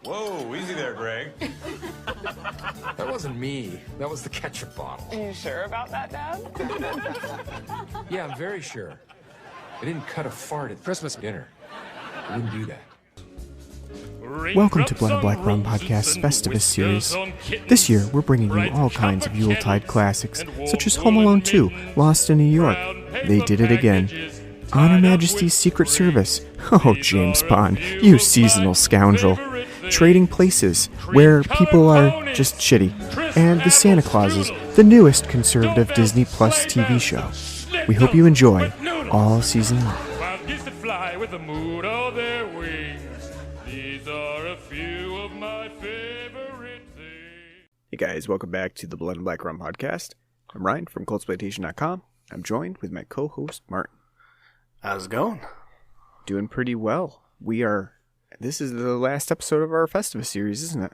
Whoa, easy there, Greg. That wasn't me. That was the ketchup bottle. Are you sure about that, Dad? Yeah, I'm very sure. I didn't cut a fart at Christmas dinner. I didn't do that. Welcome to Blood and Black Rum Podcast's Festivus series. This year, we're bringing you all kinds of Yuletide classics, such as Home Alone 2, Lost in New York, They Did It Again, On Her Majesty's Secret Service, oh, James Bond, you seasonal scoundrel, Trading Places, where people are just shitty, and The Santa Clauses, the newest conservative Disney Plus TV show. We hope you enjoy all season long. Wild geese that fly with the mood of their wings. These are a few of my favorite things. Hey guys, welcome back to the Blood and Black Rum Podcast. I'm Ryan from ColdSploitation.com. I'm joined with my co-host, Martin. How's it going? Doing pretty well. This is the last episode of our Festivus series, isn't it?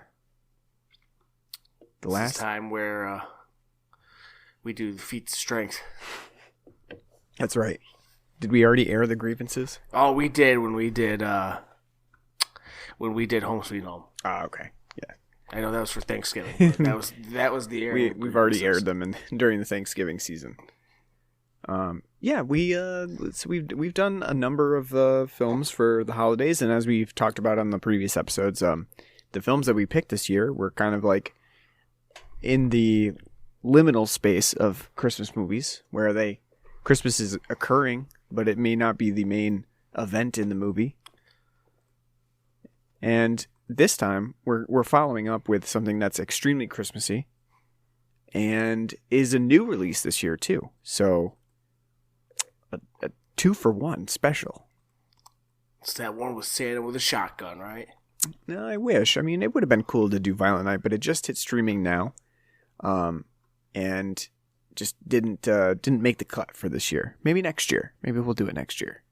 The last time where we do the feats of strength. That's right. Did we already air the grievances? Oh, we did when we did Home Sweet Home. Ah, okay. Yeah. I know that was for Thanksgiving. That was the air. We've already aired them during the Thanksgiving season. We've done a number of films for the holidays, and as we've talked about on the previous episodes, the films that we picked this year were kind of like in the liminal space of Christmas movies, where Christmas is occurring, but it may not be the main event in the movie. And this time, we're following up with something that's extremely Christmassy, and is a new release this year too. So, a 2-for-1 special. It's that one with Santa with a shotgun, right? No, I wish. I mean, it would have been cool to do Violent Night, but it just hit streaming now, and just didn't make the cut for this year. Maybe next year. Maybe we'll do it next year.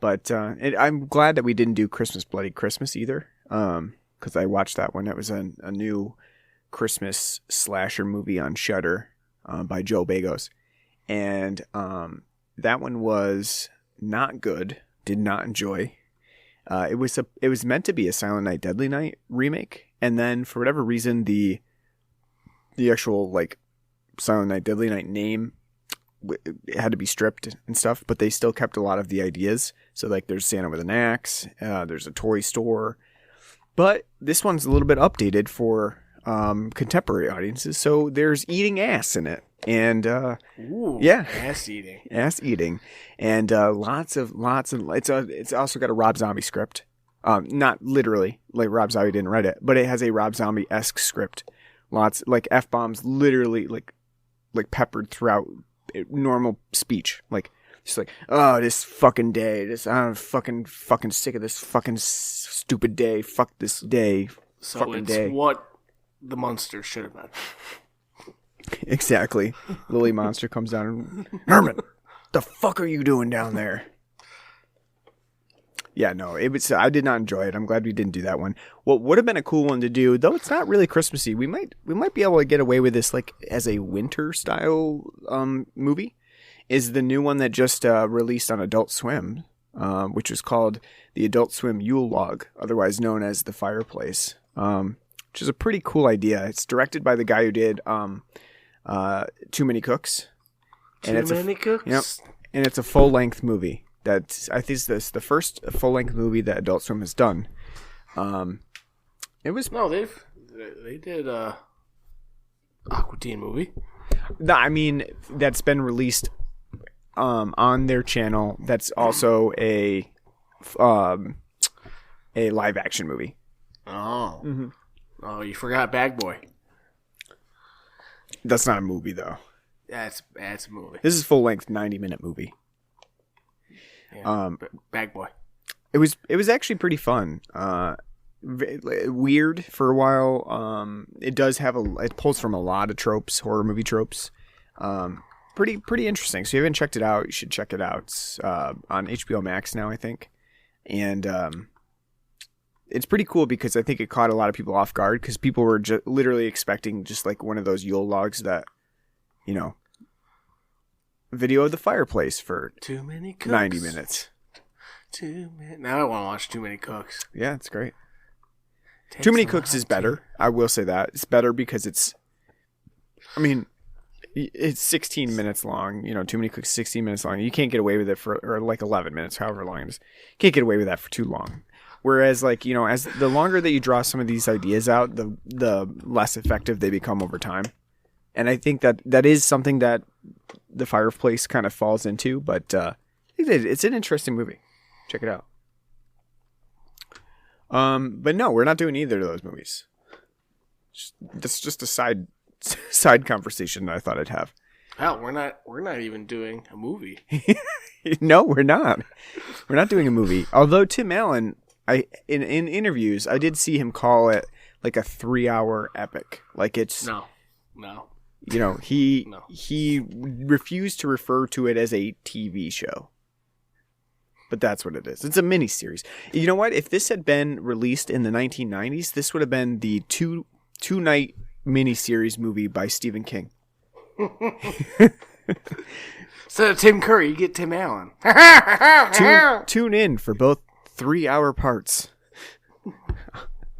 But I'm glad that we didn't do Christmas Bloody Christmas either, because I watched that one. It was a new Christmas slasher movie on Shudder by Joe Bagos, and that one was not good. Did not enjoy. It was meant to be a Silent Night Deadly Night remake, and then for whatever reason the actual like Silent Night Deadly Night name had to be stripped and stuff, but they still kept a lot of the ideas. So like there's Santa with an axe, there's a toy store, but this one's a little bit updated for contemporary audiences. So there's eating ass in it, and yeah, ass eating, and lots of. It's also got a Rob Zombie script, not literally like Rob Zombie didn't write it, but it has a Rob Zombie-esque script. Lots like F-bombs, literally like peppered throughout normal speech, like just like, oh, this fucking day, I'm fucking sick of this fucking stupid day, fuck this day, so fucking it's day. What the monster should have been. Exactly. Lily Monster comes down and, Herman, the fuck are you doing down there? Yeah, no, I did not enjoy it. I'm glad we didn't do that one. What would have been a cool one to do, though it's not really Christmassy, we might be able to get away with this like as a winter style movie, is the new one that just released on Adult Swim, which was called the Adult Swim Yule Log, otherwise known as The Fireplace, which is a pretty cool idea. It's directed by the guy who did Too Many Cooks. Cooks? Yep. And it's a full-length movie. I think this the first full-length movie that Adult Swim has done. It was they did Aqua Teen movie. I mean, that's been released on their channel. That's also a live action movie. Oh, mm-hmm. Oh, you forgot Bag Boy. That's not a movie though. That's a movie. This is full-length 90-minute movie. Yeah, Bag Boy. It was actually pretty fun. Weird for a while. It pulls from a lot of tropes, horror movie tropes. Pretty interesting. So if you haven't checked it out, you should check it out. It's on HBO Max now, I think. And it's pretty cool because I think it caught a lot of people off guard because people were literally expecting just like one of those Yule logs that, video of the fireplace for Too Many Cooks. 90 minutes. Now I want to watch Too Many Cooks. Yeah, it's great. Too Many Cooks is better. I will say that. It's better because it's 16 minutes long. Too Many Cooks 16 minutes long. You can't get away with it or like 11 minutes, however long it is. You can't get away with that for too long. Whereas as the longer that you draw some of these ideas out, the less effective they become over time. And I think that is something that The Fireplace kind of falls into, but it's an interesting movie. Check it out. But no, we're not doing either of those movies. That's just a side conversation that I thought I'd have. Hell, we're not even doing a movie. No, we're not. We're not doing a movie. Although Tim Allen, in interviews, I did see him call it like a 3-hour epic. Like it's no. He refused to refer to it as a TV show. But that's what it is. It's a miniseries. You know what? If this had been released in the 1990s, this would have been the two-night miniseries movie by Stephen King. Instead of Tim Curry, you get Tim Allen. Tune in for both 3-hour parts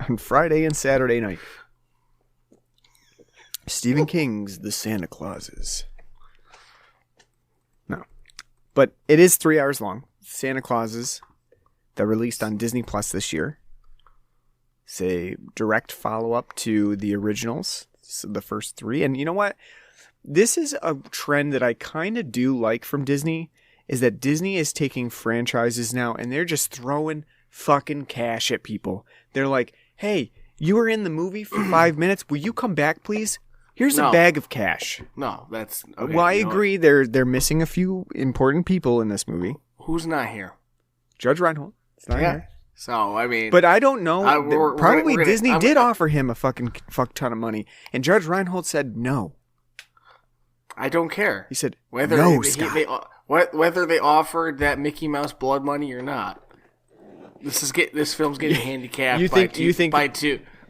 on Friday and Saturday night. Stephen King's The Santa Clauses. No. But it is 3 hours long. Santa Clauses that released on Disney Plus this year. It's a direct follow-up to the originals, so the first 3. And you know what? This is a trend that I kind of do like from Disney, is that Disney is taking franchises now and they're just throwing fucking cash at people. They're like, hey, you were in the movie for 5 minutes. Will you come back, please? Here's a bag of cash. No, that's... Okay, well, I agree. They're missing a few important people in this movie. Who's not here? Judge Reinholdt. It's not here. So, I mean... But I don't know. Probably Disney did offer him a fuck ton of money. And Judge Reinholdt said no. I don't care. He said, whether no, Scott. Whether they offered that Mickey Mouse blood money or not. This film's getting handicapped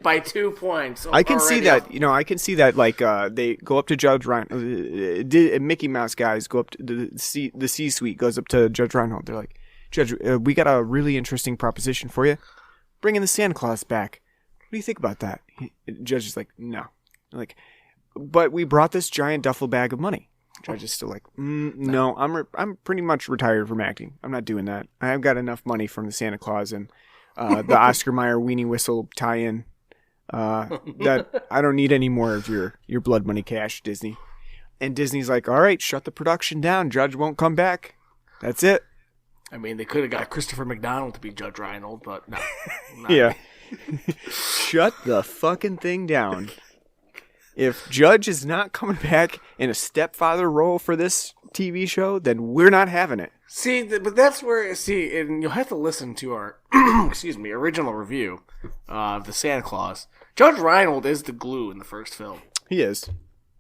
by 2 points. I can see that. I can see that. Like they go up to Judge Reinholdt. Mickey Mouse guys go up to the C-suite goes up to Judge Reinholdt. They're like, Judge, we got a really interesting proposition for you. Bringing the Santa Claus back. What do you think about that? Judge is like, no. Like, but we brought this giant duffel bag of money. Judge is still like, no. I'm pretty much retired from acting. I'm not doing that. I've got enough money from the Santa Claus and the Oscar Mayer weenie whistle tie-in. That I don't need any more of your blood money cash, Disney. And Disney's like, all right, shut the production down. Judge won't come back. That's it. I mean, they could have got Christopher McDonald to be Judge Reinhold, but no. Yeah. Shut the fucking thing down. If Judge is not coming back in a stepfather role for this TV show, then we're not having it. See, but that's where, and you'll have to listen to our, original review of the Santa Claus. Judge Reinhold is the glue in the first film. He is.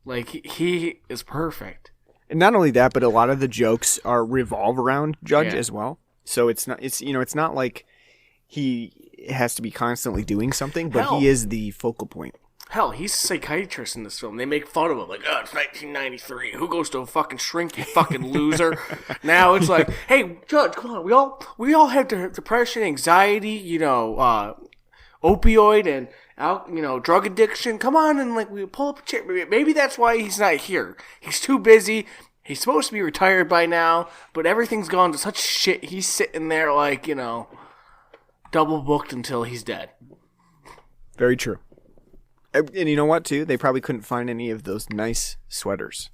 Like, he is perfect. And not only that, but a lot of the jokes revolve around Judge as well. So it's not like he has to be constantly doing something, but he is the focal point. Hell, he's a psychiatrist in this film. They make fun of him, like, oh, it's 1993. Who goes to a fucking shrink, you fucking loser? Now it's like, hey, Judge, come on. We all have depression, anxiety, opioid, and drug addiction. Come on, and we pull up a chair. Maybe that's why he's not here. He's too busy. He's supposed to be retired by now, but everything's gone to such shit. He's sitting there double booked until he's dead. Very true. And you know what, too? They probably couldn't find any of those nice sweaters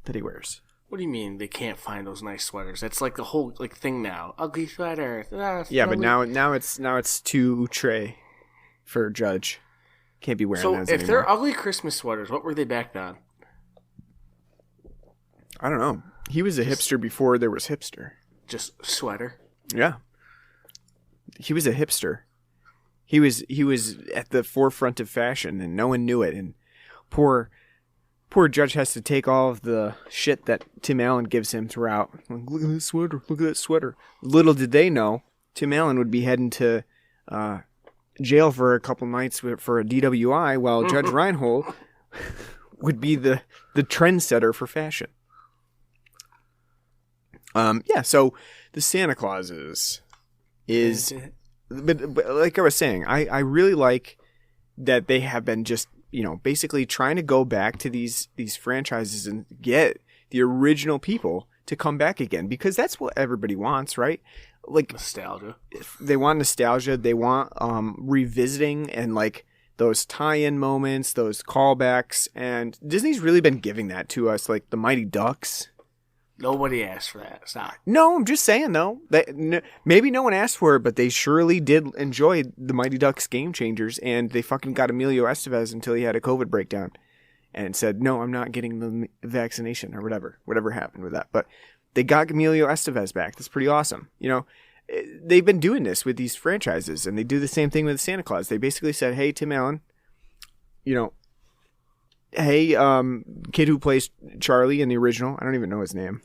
that he wears. What do you mean they can't find those nice sweaters? That's like the whole thing now. Ugly sweaters. Yeah, but now it's too outre for Judge. Can't be wearing those anymore. So if they're ugly Christmas sweaters, what were they back then? I don't know. He was a hipster before there was hipster. Just sweater? Yeah. He was a hipster. He was at the forefront of fashion, and no one knew it. And poor Judge has to take all of the shit that Tim Allen gives him throughout. Like, look at this sweater. Look at that sweater. Little did they know, Tim Allen would be heading to jail for a couple nights for a DWI, while Judge Reinhold would be the trendsetter for fashion. So the Santa Clauses is... But like I was saying, I really like that they have been just, basically trying to go back to these franchises and get the original people to come back again, because that's what everybody wants, right? Like Nostalgia. They want nostalgia. They want revisiting and like those tie-in moments, those callbacks, and Disney's really been giving that to us, like the Mighty Ducks. Nobody asked for that. Stop. No, I'm just saying though. Maybe no one asked for it, but they surely did enjoy the Mighty Ducks Game Changers, and they fucking got Emilio Estevez until he had a COVID breakdown and said, "No, I'm not getting the vaccination," or whatever happened with that. But they got Emilio Estevez back. That's pretty awesome. They've been doing this with these franchises, and they do the same thing with Santa Claus. They basically said, "Hey, Tim Allen, hey, kid who plays Charlie in the original, I don't even know his name.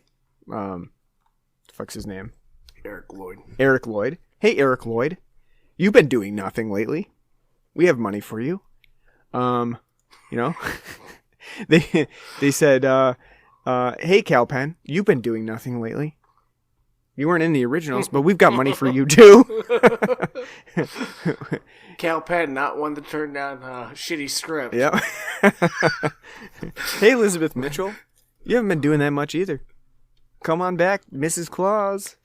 The fuck's his name? Eric Lloyd. Eric Lloyd. Hey, Eric Lloyd, you've been doing nothing lately. We have money for you. They said, hey, Cal Penn, you've been doing nothing lately. You weren't in the originals, but we've got money for you too." Cal Penn, not one to turn down shitty script. Yeah. Hey, Elizabeth Mitchell, you haven't been doing that much either. Come on back, Mrs. Claus.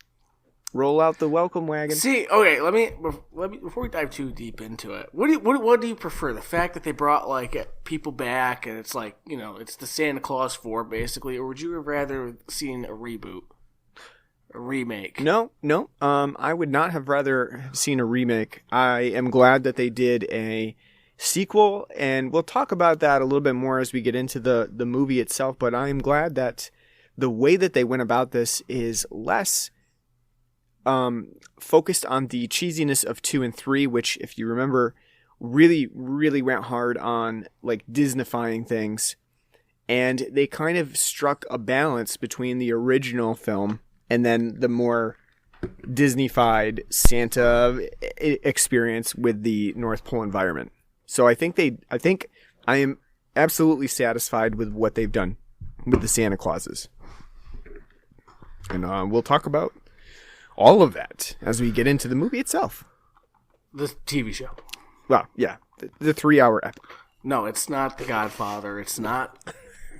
Roll out the welcome wagon. See, okay, let me before we dive too deep into it. What do you prefer? The fact that they brought like people back and it's like, it's the Santa Claus 4 basically, or would you have rather seen a reboot? A remake? No. I would not have rather seen a remake. I am glad that they did a sequel, and we'll talk about that a little bit more as we get into the movie itself, but I am glad that the way that they went about this is less focused on the cheesiness of 2 and 3, which, if you remember, really, really went hard on like Disneyfying things, and they kind of struck a balance between the original film and then the more Disneyfied Santa experience with the North Pole environment. So I think I am absolutely satisfied with what they've done with the Santa Clauses. And we'll talk about all of that as we get into the movie itself. The TV show. Well, yeah, the 3-hour epic. No, it's not The Godfather. It's not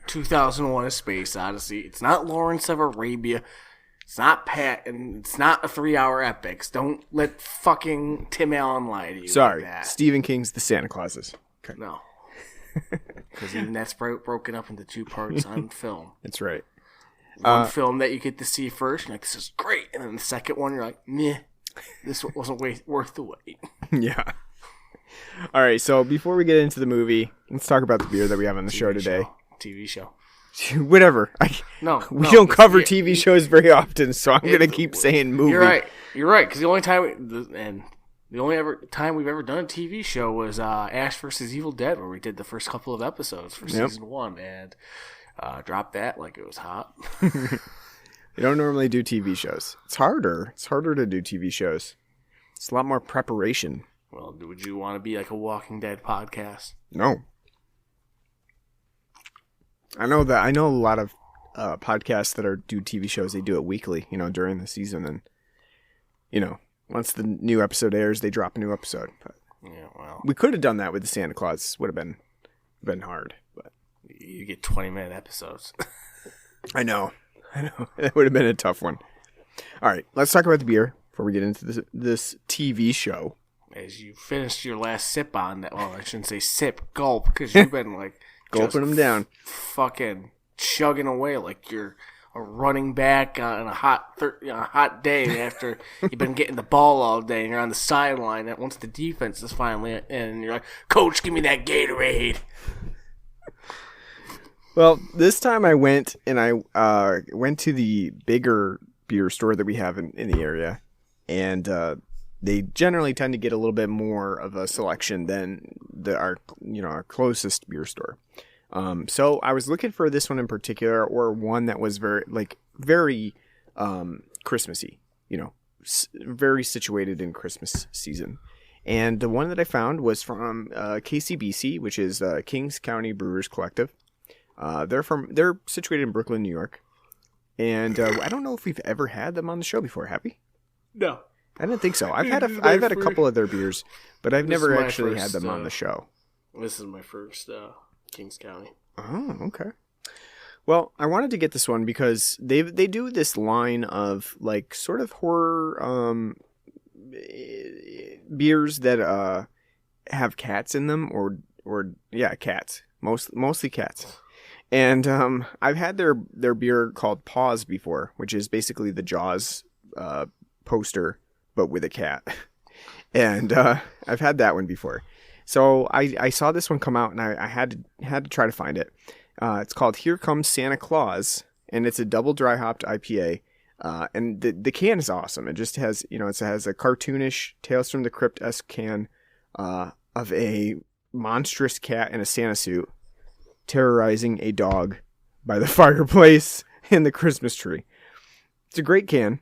2001: A Space Odyssey. It's not Lawrence of Arabia. It's not Pat, and it's not a 3-hour epic. Don't let fucking Tim Allen lie to you. Sorry, like that. Stephen King's The Santa Clauses. Okay. No. Because even that's broken up into 2 parts on film. That's right. One film that you get to see first, you're like, this is great. And then the second one, you're like, meh, this wasn't worth the wait. Yeah. All right, so before we get into the movie, let's talk about the beer that we have on the show today. TV show. Whatever. We don't cover TV shows very often, so I'm going to keep saying movie. You're right, because the only time time we've ever done a TV show was Ash vs. Evil Dead, where we did the first couple of episodes for season 1, and dropped that like it was hot. We don't normally do TV shows. It's harder. It's harder to do TV shows. It's a lot more preparation. Well, would you want to be like a Walking Dead podcast? No. I know a lot of podcasts that do TV shows. They do it weekly, during the season, and once the new episode airs, they drop a new episode. But yeah, well, we could have done that with the Santa Claus. Would have been hard, but you get 20-minute episodes. I know. That would have been a tough one. All right, let's talk about the beer before we get into this TV show. As you finished your last sip on that, well, I shouldn't say sip, gulp, because you've been like gulping them down, fucking chugging away like you're a running back on a hot day after you've been getting the ball all day and you're on the sideline. And once the defense is finally in, and you're like, "Coach, give me that Gatorade." Well, this time I went and I went to the bigger beer store that we have in the area, and they generally tend to get a little bit more of a selection than our closest beer store. So I was looking for this one in particular, or one that was very Christmassy, very situated in Christmas season. And the one that I found was from KCBC, which is Kings County Brewers Collective. They're situated in Brooklyn, New York. And I don't know if we've ever had them on the show before, have we? No. I didn't think so. I've had a couple of their beers, but I've never actually had them on the show. This is my first Kings County. Oh, okay. Well, I wanted to get this one because they do this line of like sort of horror beers that have cats in them or cats. Mostly cats. And I've had their beer called Paws before, which is basically the Jaws poster but with a cat. And I've had that one before. So I saw this one come out and I had to try to find it. It's called Here Comes Santa Claus, and it's a double dry hopped IPA. And the can is awesome. It just has, it has a cartoonish Tales from the Crypt-esque can of a monstrous cat in a Santa suit terrorizing a dog by the fireplace and the Christmas tree. It's a great can,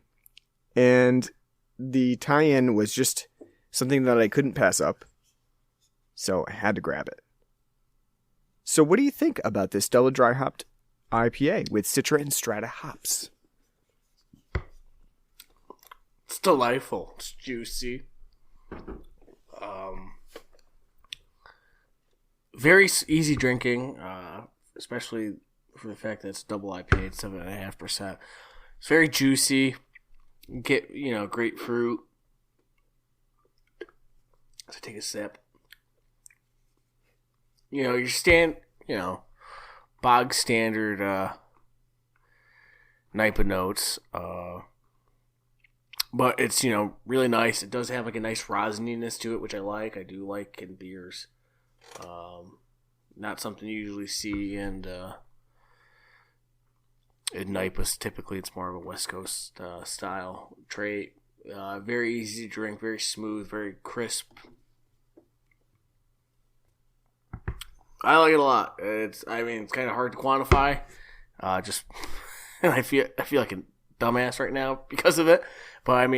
and the tie-in was just something that I couldn't pass up, so I had to grab it. So what do you think about this double dry hopped IPA with Citra and Strata hops? It's delightful. It's juicy. Very easy drinking, especially for the fact that it's double IPA at 7.5%. It's very juicy. You get, grapefruit. So take a sip. Your bog standard NIPA notes. But it's, really nice. It does have like a nice rosininess to it, which I like. I do like in beers. Not something you usually see in NIPAs. Typically, it's more of a West Coast style trait. Very easy to drink, very smooth, very crisp. I like it a lot. It's kind of hard to quantify. I feel like a dumbass right now because of it. But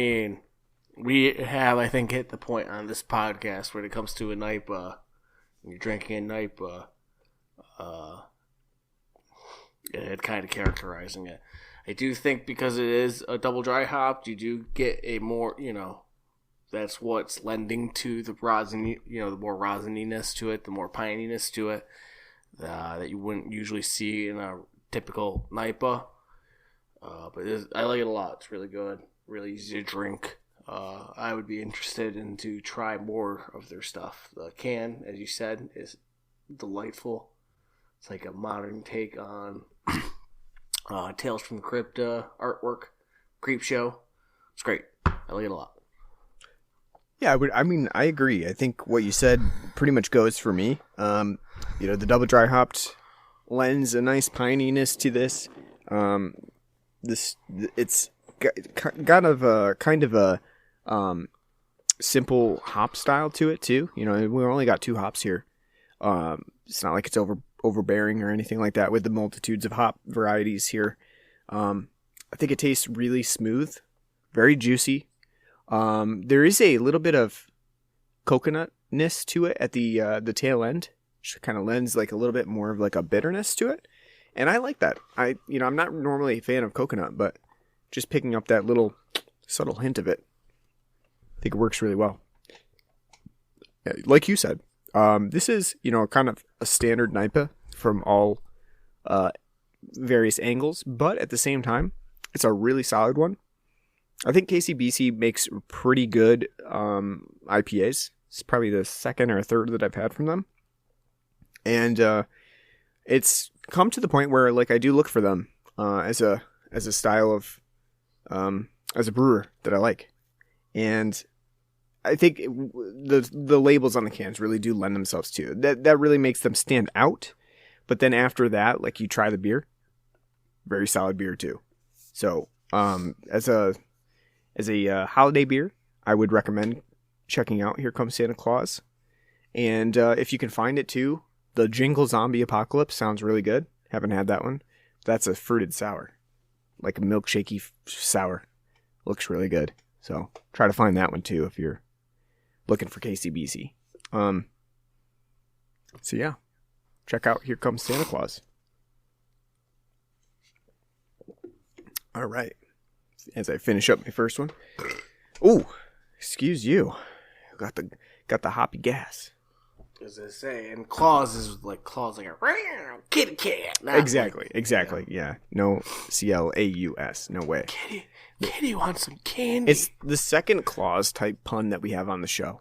we have, I think, hit the point on this podcast when it comes to a NIPA. When you're drinking a NIPA, it kind of characterizing it. I do think because it is a double dry hopped, you do get a more, that's what's lending to the rosin, the more rosininess to it, the more pininess to it, that you wouldn't usually see in a typical NIPA. But I like it a lot. It's really good, really easy to drink. I would be interested in to try more of their stuff. The can, as you said, is delightful. It's like a modern take on Tales from the Crypt artwork, Creep Show. It's great. I like it a lot. Yeah, I agree. I think what you said pretty much goes for me. The double dry hopped lends a nice pininess to this. It's kind of a simple hop style to it too. We only got 2 hops here. It's not like it's overbearing or anything like that with the multitudes of hop varieties here. I think it tastes really smooth, very juicy. There is a little bit of coconutness to it at the tail end, which kind of lends like a little bit more of like a bitterness to it. And I like that. I'm not normally a fan of coconut, but just picking up that little subtle hint of it, I think it works really well. Like you said, this is, kind of a standard NIPA from all various angles, but at the same time, it's a really solid one. I think KCBC makes pretty good IPAs. It's probably the second or third that I've had from them. And it's come to the point where like I do look for them as a style of as a brewer that I like. And I think the labels on the cans really do lend themselves to it. That really makes them stand out. But then after that, like you try the beer, very solid beer too. So as a holiday beer, I would recommend checking out Here Comes Santa Claus. And if you can find it too, the Jingle Zombie Apocalypse sounds really good. Haven't had that one. That's a fruited sour, like a milkshakey sour. Looks really good. So try to find that one too if you're looking for KCBC. So yeah, check out Here Comes Santa Claus. All right. As I finish up my first one. Ooh, Excuse you. Got the hoppy gas. As I say, and Claus is like a kitty cat. Exactly. Yeah. No Claus. No way. Kitty wants some candy. It's the second Claus type pun that we have on the show.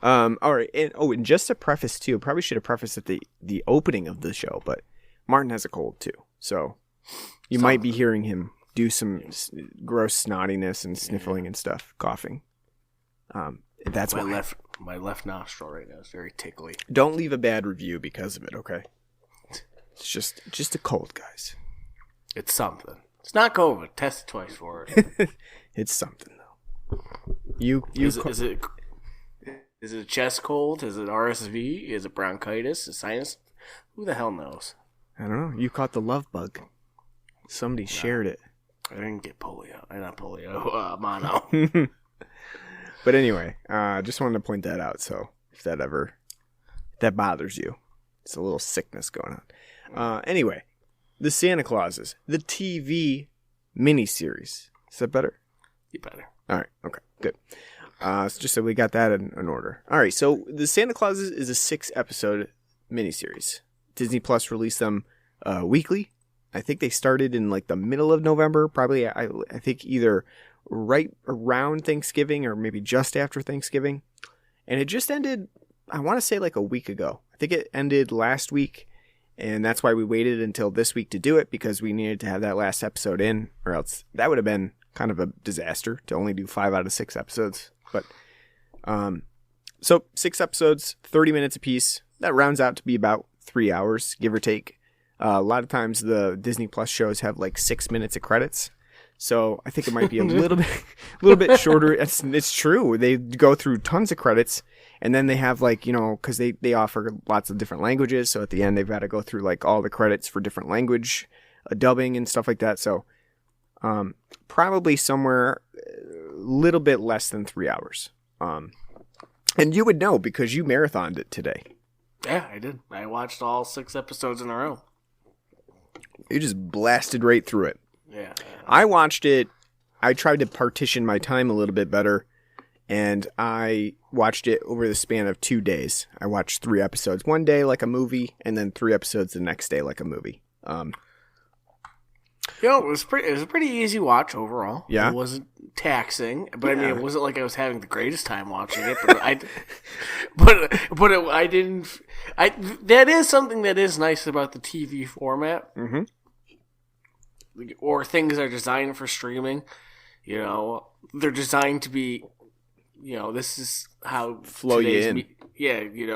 All right. And just to preface too, probably should have prefaced at the opening of the show, but Martin has a cold too, so you might be hearing him do some gross snottiness and sniffling and stuff, coughing. That's my left nostril right now is very tickly. Don't leave a bad review because of it, okay? It's just a cold, guys. It's something. It's not COVID. Test it twice for it. It's something though. Is it a chest cold? Is it RSV? Is it bronchitis? Is it sinus? Who the hell knows? I don't know. You caught the love bug. Somebody shared it. I didn't get polio. Not polio. Mono. But anyway, just wanted to point that out. So if that bothers you, it's a little sickness going on. Anyway, the Santa Clauses, the TV miniseries. Is that better? You better. All right. Okay. Good. So just so we got that in order. All right. So the Santa Clauses is a 6-episode miniseries. Disney Plus released them weekly. I think they started in like the middle of November, probably. I think either right around Thanksgiving or maybe just after Thanksgiving. And it just ended, I want to say like a week ago. I think it ended last week. And that's why we waited until this week to do it, because we needed to have that last episode in, or else that would have been kind of a disaster to only do 5 out of 6 episodes. But so 6 episodes, 30 minutes apiece. That rounds out to be about 3 hours, give or take. A lot of times the Disney Plus shows have like 6 minutes of credits. So I think it might be a little bit shorter. It's true. They go through tons of credits, and then they have like, because they offer lots of different languages. So at the end, they've got to go through like all the credits for different language, dubbing and stuff like that. So probably somewhere a little bit less than 3 hours. And you would know because you marathoned it today. Yeah, I did. I watched all 6 episodes in a row. You just blasted right through it. Yeah. I watched it. I tried to partition my time a little bit better, and I watched it over the span of 2 days. I watched 3 episodes one day like a movie, and then 3 episodes the next day like a movie. It was a pretty easy watch overall. Yeah. It wasn't taxing, but I mean, it wasn't like I was having the greatest time watching it. But that is something that is nice about the TV format. Mm-hmm. Or things that are designed for streaming. They're designed to be, this is how flow you in.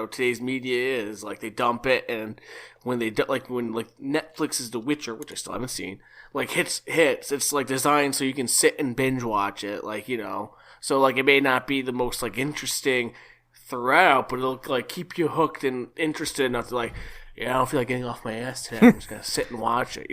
Today's media is like they dump it, and when Netflix is The Witcher, which I still haven't seen, like hits, it's like designed so you can sit and binge watch it, so like it may not be the most like interesting throughout, but it'll like keep you hooked and interested enough to like, I don't feel like getting off my ass today. I'm just gonna sit and watch it,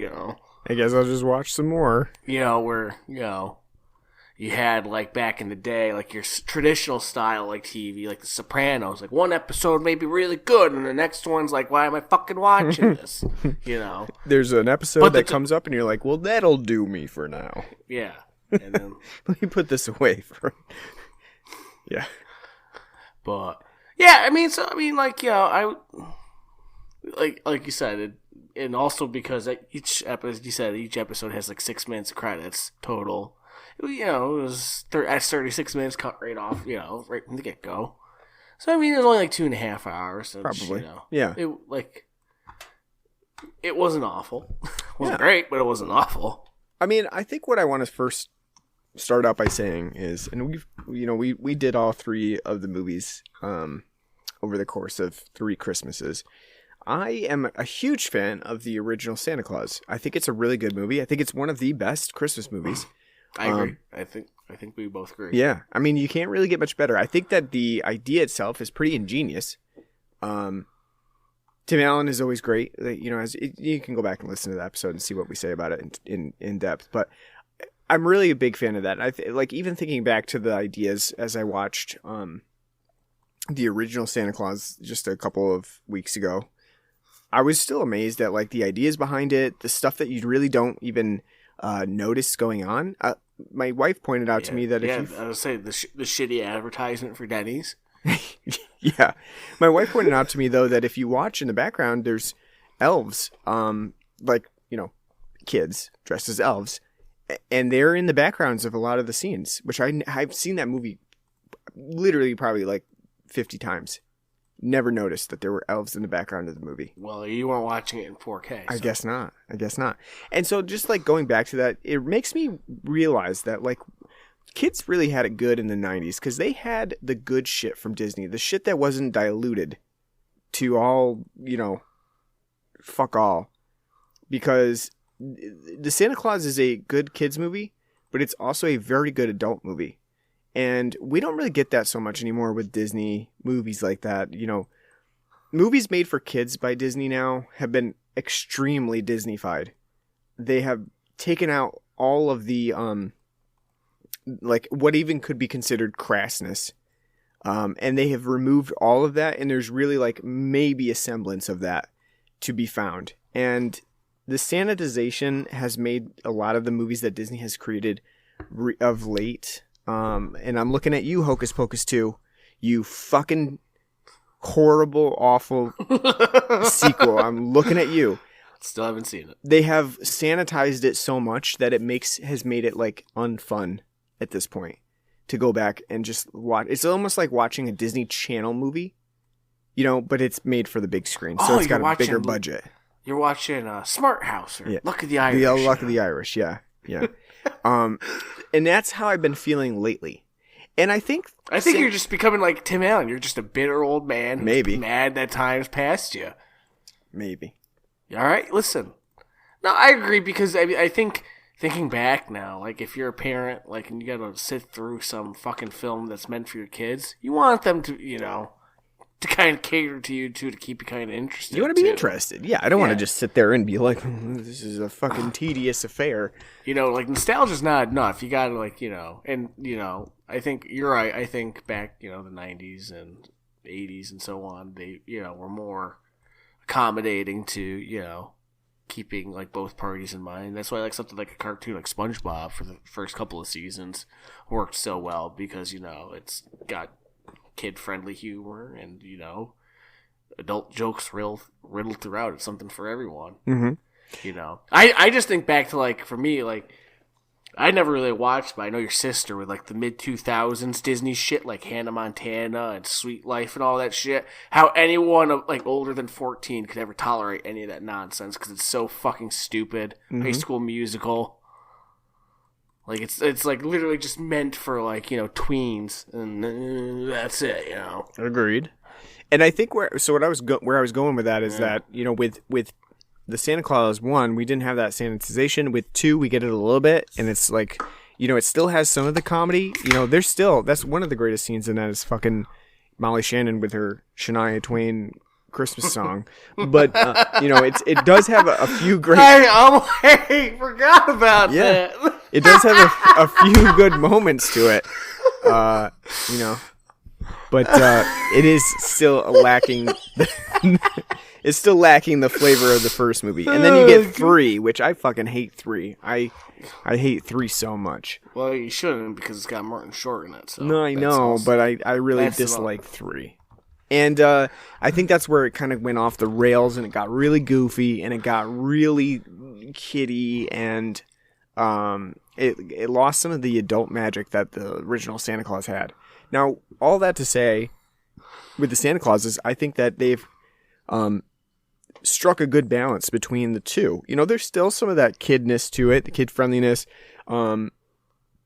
I guess I'll just watch some more. Where you had like back in the day, like your traditional style like TV, like The Sopranos. Like one episode may be really good, and the next one's like, why am I fucking watching this? There's an episode that comes up, and you're like, well, that'll do me for now. Yeah, and then let me put this away for. Yeah, but yeah, like you said, and also because each episode has like 6 minutes of credits total. It was 36 minutes cut right off, right from the get go. So it was only like 2.5 hours. Probably, yeah. It wasn't awful. It wasn't great, but it wasn't awful. I think what I want to first start out by saying is, and we did all 3 of the movies over the course of 3 Christmases. I am a huge fan of the original Santa Claus. I think it's a really good movie. I think it's one of the best Christmas movies. I agree. I think we both agree. Yeah. You can't really get much better. I think that the idea itself is pretty ingenious. Tim Allen is always great. You can go back and listen to the episode and see what we say about it in depth. But I'm really a big fan of that. Even thinking back to the ideas as I watched the original Santa Claus just a couple of weeks ago, I was still amazed at the ideas behind it, the stuff that you really don't even notice going on. my wife pointed out to me that if you... I was saying the shitty advertisement for Denny's. Yeah. My wife pointed out to me, though, that if you watch in the background, there's elves, kids dressed as elves, and they're in the backgrounds of a lot of the scenes, which I've seen that movie literally probably like 50 times. Never noticed that there were elves in the background of the movie. Well, you weren't watching it in 4K. So. I guess not. And so just like going back to that, it makes me realize that like kids really had it good in the 90s because they had the good shit from Disney, the shit that wasn't diluted to all, fuck all. Because the Santa Claus is a good kids movie, but it's also a very good adult movie. And we don't really get that so much anymore with Disney movies like that. Movies made for kids by Disney now have been extremely Disney-fied. They have taken out all of the, what even could be considered crassness. And they have removed all of that, and there's really, maybe a semblance of that to be found. And the sanitization has made a lot of the movies that Disney has created of late... and I'm looking at you, Hocus Pocus 2. You fucking horrible, awful sequel. I'm looking at you. Still haven't seen it. They have sanitized it so much that has made it unfun at this point to go back and just watch. It's almost like watching a Disney Channel movie, but it's made for the big screen, so it's got a bigger budget. You're watching Smart House or Luck of the Irish. The Luck of the Irish, yeah. And that's how I've been feeling lately. And I think you're just becoming like Tim Allen. You're just a bitter old man. Maybe mad that time's passed you. Maybe. All right, listen. No, I agree because I think thinking back now, if you're a parent, and you gotta sit through some fucking film that's meant for your kids, you want them to, to kind of cater to you to keep you kind of interested. You want to be interested. Yeah, I don't want to just sit there and be like, this is a fucking tedious affair. Nostalgia's not enough. You gotta I think you're right. I think back, the 90s and 80s and so on, they, were more accommodating to, keeping both parties in mind. That's why something like a cartoon like SpongeBob for the first couple of seasons worked so well because, it's got kid-friendly humor and, adult jokes riddled throughout. It's something for everyone. Mm-hmm. I just think back to, for me, I never really watched, but I know your sister with, the mid-2000s Disney shit, like Hannah Montana and Sweet Life and all that shit. How anyone, older than 14 could ever tolerate any of that nonsense because it's so fucking stupid. Mm-hmm. High School Musical. It's literally just meant for tweens, and that's it, Agreed. And I think where I was going with that is that with the Santa Claus 1, we didn't have that sanitization. With 2, we get it a little bit, and it's it still has some of the comedy. That's one of the greatest scenes in that is fucking Molly Shannon with her Shania Twain Christmas song, but it does have a few great. I forgot about that. It does have a few good moments to it, but it is still lacking. It's still lacking the flavor of the first movie, and then you get 3, which I fucking hate 3. I hate 3 so much. Well, you shouldn't because it's got Martin Short in it. So no, I know, but I really dislike 3. And I think that's where it kind of went off the rails, and it got really goofy, and it got really kiddie, and it lost some of the adult magic that the original Santa Claus had. Now, all that to say, with the Santa Clauses, I think that they've struck a good balance between the two. There's still some of that kidness to it, the kid friendliness.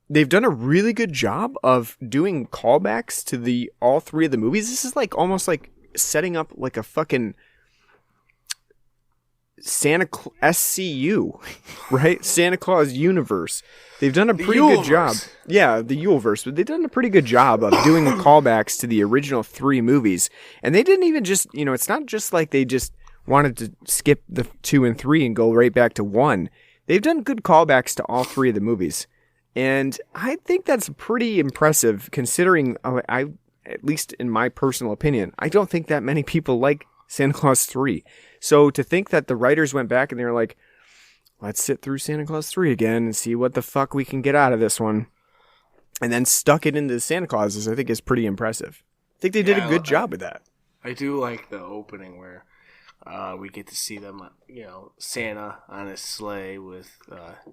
They've done a really good job of doing callbacks to all 3 of the movies. This is almost like setting up a fucking SCU, right? Santa Claus universe. They've done a pretty good job. Yeah, the Yule-verse. But they've done a pretty good job of doing the callbacks to the original 3 movies. And they didn't even just, it's not just like they just wanted to skip the 2 and 3 and go right back to 1. They've done good callbacks to all 3 of the movies. And I think that's pretty impressive considering, at least in my personal opinion, I don't think that many people like Santa Claus 3. So to think that the writers went back and they were like, let's sit through Santa Claus 3 again and see what the fuck we can get out of this one. And then stuck it into Santa Clauses, I think is pretty impressive. I think they did a good job with that. I do like the opening where we get to see them, Santa on his sleigh with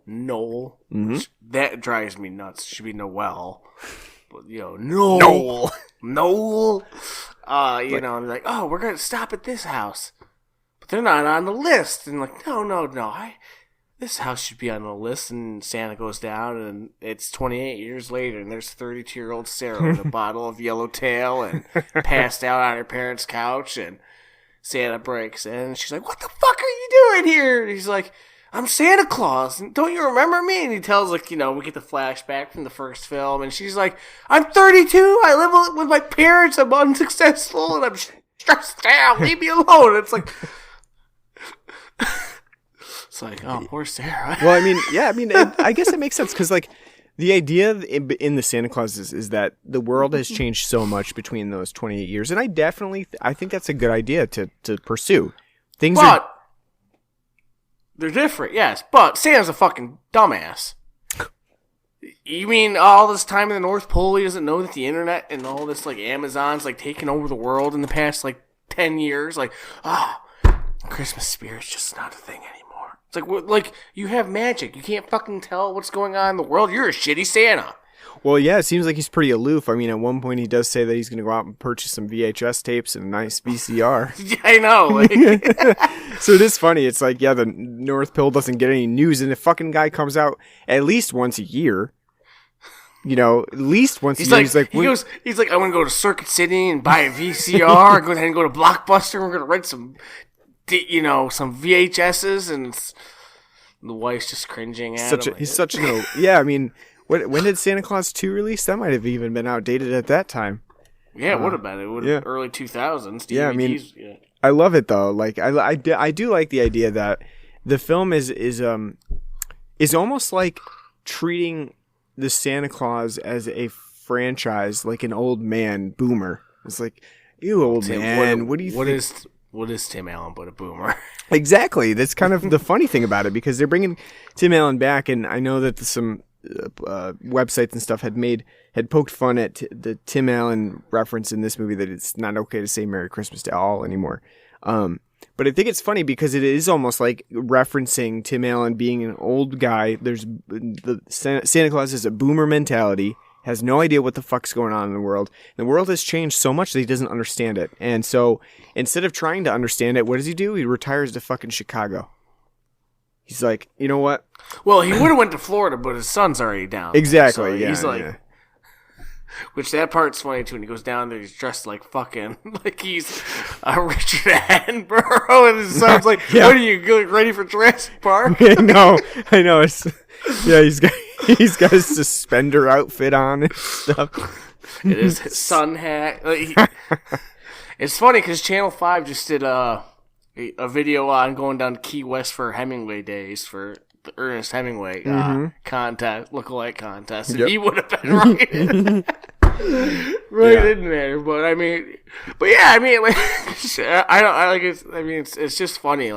Noel. Mm-hmm. That drives me nuts. It should be Noel. But, Noel. Noel. And they're like, oh, we're going to stop at this house. But they're not on the list. And like, no. This house should be on the list. And Santa goes down, and it's 28 years later, and there's 32-year-old Sarah with a bottle of Yellowtail and passed out on her parents' couch. And Santa breaks in, and she's like, what the fuck are you doing here? And he's like, I'm Santa Claus. Don't you remember me? And he tells, we get the flashback from the first film, and she's like, I'm 32. I live with my parents. I'm unsuccessful, and I'm stressed out. Leave me alone. It's like... It's like, oh, poor Sarah. Well, I guess it makes sense because, the idea in the Santa Claus is that the world has changed so much between those 28 years, and I think that's a good idea to pursue. They're different, yes, but Santa's a fucking dumbass. You mean all this time in the North Pole, he doesn't know that the internet and all this, Amazon's, taking over the world in the past, 10 years? Christmas spirit's just not a thing anymore. It's you have magic. You can't fucking tell what's going on in the world. You're a shitty Santa. Well, yeah, it seems like he's pretty aloof. I mean, at one point he does say that he's going to go out and purchase some VHS tapes and a nice VCR. Yeah, I know. So it is funny. It's the North Pole doesn't get any news, and the fucking guy comes out at least once a year. At least once a year. He's like, I want to go to Circuit City and buy a VCR. Go ahead and go to Blockbuster. We're going to rent some VHSs, and the wife's just cringing at him. He's such an... Yeah, I mean, when did Santa Claus 2 release? That might have even been outdated at that time. Yeah, it would have been. It would have been early 2000s. Yeah, I mean, I love it, though. I do like the idea that the film is almost like treating the Santa Claus as a franchise, like an old man boomer. It's like, you old man, what do you think? What is Tim Allen but a boomer? Exactly. That's kind of the funny thing about it, because they're bringing Tim Allen back, and I know that some websites and stuff had poked fun at the Tim Allen reference in this movie, that it's not okay to say Merry Christmas to all anymore. But I think it's funny because it is almost like referencing Tim Allen being an old guy. There's Santa Claus has a boomer mentality, has no idea what the fuck's going on in the world. The world has changed so much that he doesn't understand it. And so instead of trying to understand it, what does he do? He retires to fucking Chicago. He's like, you know what? Well, he would have went to Florida, but his son's already down. Exactly. So yeah. He's like, yeah. Which that part's funny too. When he goes down there, he's dressed like fucking he's Richard Attenborough, and his son's like, Yeah. "What are you ready for Jurassic Park?" No, I know. He's got his suspender outfit on and stuff. It is his sun hat. It's funny because Channel 5 just did a video on going down to Key West for Hemingway Days for the Ernest Hemingway contest, lookalike contest. And he would have been right in there. But I mean, it's just funny.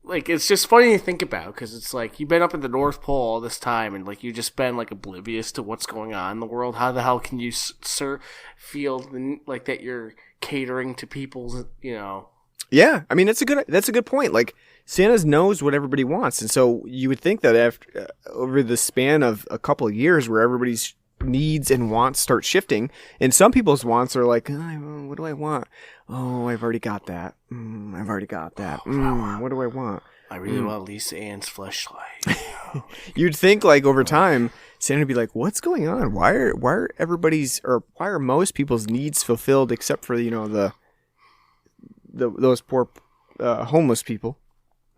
It's just funny to think about, because it's like you've been up at the North Pole all this time, and you've just been oblivious to what's going on in the world. How the hell can you feel that you're catering to people's Yeah, I mean that's a good point. Santa knows what everybody wants, and so you would think that after over the span of a couple of years, where everybody's needs and wants start shifting, and some people's wants are like, what do I want? Oh, I've already got that. I've already got that. What do I want? I really want Lisa Ann's fleshlight. You'd think over time, Santa would be like, what's going on? Why are most people's needs fulfilled except for those poor homeless people?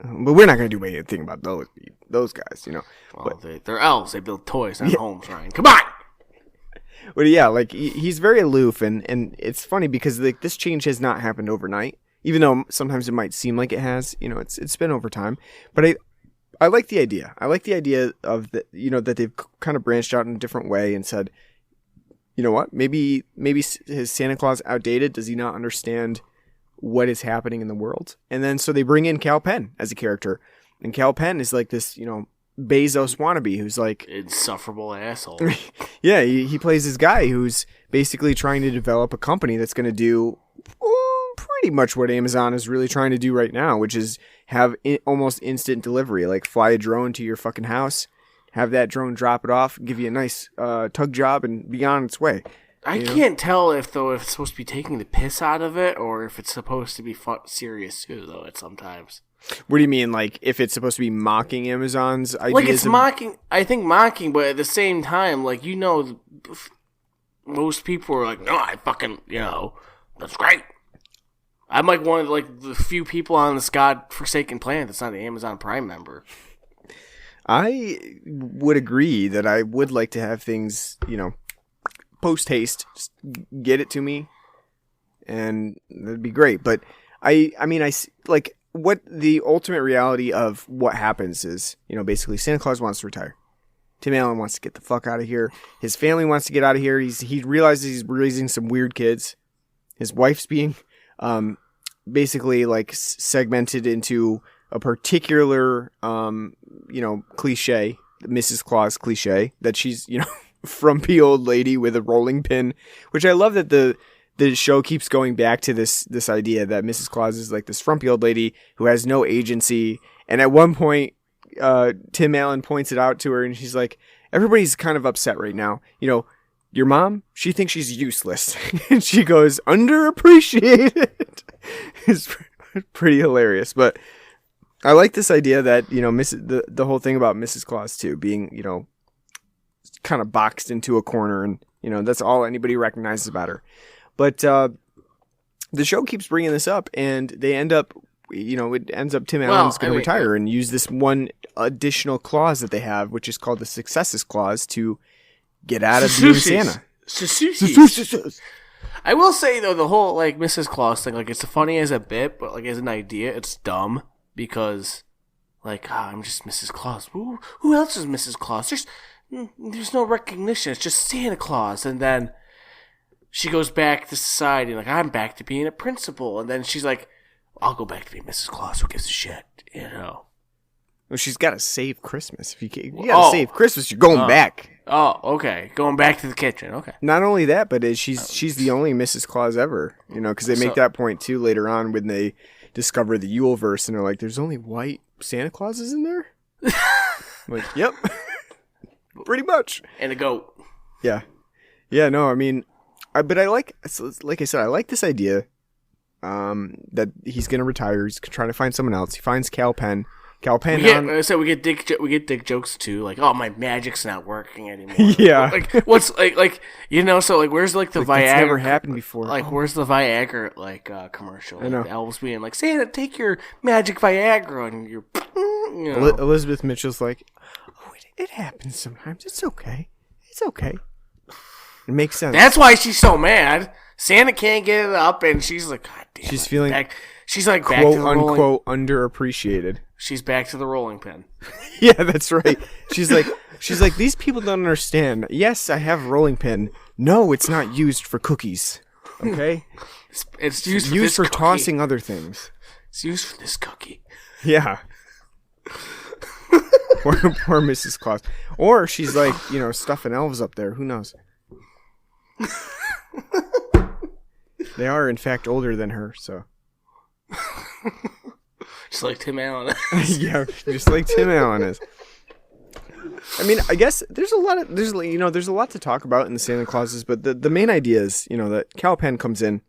But we're not going to do anything about those guys, Well, they're elves. They build toys, not homes, Ryan. Come on! But yeah, he's very aloof, and it's funny because this change has not happened overnight, even though sometimes it might seem like it has. It's been over time. But I like the idea. I like the idea of that they've kind of branched out in a different way and said, you know what, maybe his Santa Claus outdated? Does he not understand what is happening in the world? And then so they bring in Cal Penn as a character, And Cal Penn is like this, Bezos wannabe who's like insufferable asshole. Yeah, he plays this guy who's basically trying to develop a company that's going to do pretty much what Amazon is really trying to do right now, which is have almost instant delivery. Like fly a drone to your fucking house, have that drone drop it off, give you a nice tug job, and be on its way. I can't tell if it's supposed to be taking the piss out of it or if it's supposed to be serious too, though, at sometimes. What do you mean, like, if it's supposed to be mocking Amazon's ideas? Like, it's mocking, I think mocking, but at the same time, like, most people are like, no, I fucking, that's great. I'm like one of, like, the few people on this godforsaken planet that's not an Amazon Prime member. I would agree that I would like to have things, post haste, just get it to me, and that'd be great. But I like what the ultimate reality of what happens is, basically Santa Claus wants to retire. Tim Allen wants to get the fuck out of here. His family wants to get out of here. He realizes he's raising some weird kids. His wife's being basically like segmented into a particular cliche, Mrs. Claus cliche, that she's frumpy old lady with a rolling pin, which I love that the show keeps going back to this idea that Mrs. Claus is like this frumpy old lady who has no agency. And at one point, Tim Allen points it out to her, and she's like, everybody's kind of upset right now. Your mom, she thinks she's useless. And she goes, underappreciated. It's pretty hilarious. But I like this idea that, the whole thing about Mrs. Claus, too, being, kind of boxed into a corner, and, that's all anybody recognizes about her. But the show keeps bringing this up, and they end up, it ends up Tim Allen's going to retire and use this one additional clause that they have, which is called the Successes Clause, to get out of being Santa. I will say, though, the whole, like, Mrs. Claus thing, like, it's funny as a bit, but, like, as an idea, it's dumb, because, like, I'm just Mrs. Claus. Who else is Mrs. Claus? There's no recognition. It's just Santa Claus. And then she goes back to society, like, I'm back to being a principal. And then she's like, I'll go back to being Mrs. Claus. Who gives a shit? Well, she's got to save Christmas. If you got to save Christmas, you're going back. Oh, okay. Going back to the kitchen. Okay. Not only that, but she's the only Mrs. Claus ever. Because they make that point, too, later on when they discover the Yule-verse. And they're like, there's only white Santa Clauses in there? I'm like, yep. Pretty much. And a goat. Yeah. Yeah, no, I mean, but I like I said, I like this idea that he's going to retire. He's trying to find someone else. He finds Cal Penn. We get dick jokes too, like, oh, my magic's not working anymore. Yeah. Like, what's like so like, where's like the Viagra? That's never happened before. Like, where's the Viagra commercial? I know. Like, Elvis being like, Santa, take your magic Viagra, and you're, Elizabeth Mitchell's like, oh, it happens sometimes. It's okay. It's okay. It makes sense. That's why she's so mad. Santa can't get it up, and she's like, God damn. She's feeling she's like, quote back to the unquote underappreciated. She's back to the rolling pin. Yeah, that's right. She's like, these people don't understand. Yes, I have a rolling pin. No, it's not used for cookies. Okay? It's used for tossing other things. It's used for this cookie. Yeah. Poor Mrs. Claus. Or she's like, stuffing elves up there. Who knows? They are, in fact, older than her, so. Just like Tim Allen is. Yeah, just like Tim Allen is. I mean, I guess there's a lot to talk about in the Santa Clauses, but the main idea is, that Cal Penn comes in.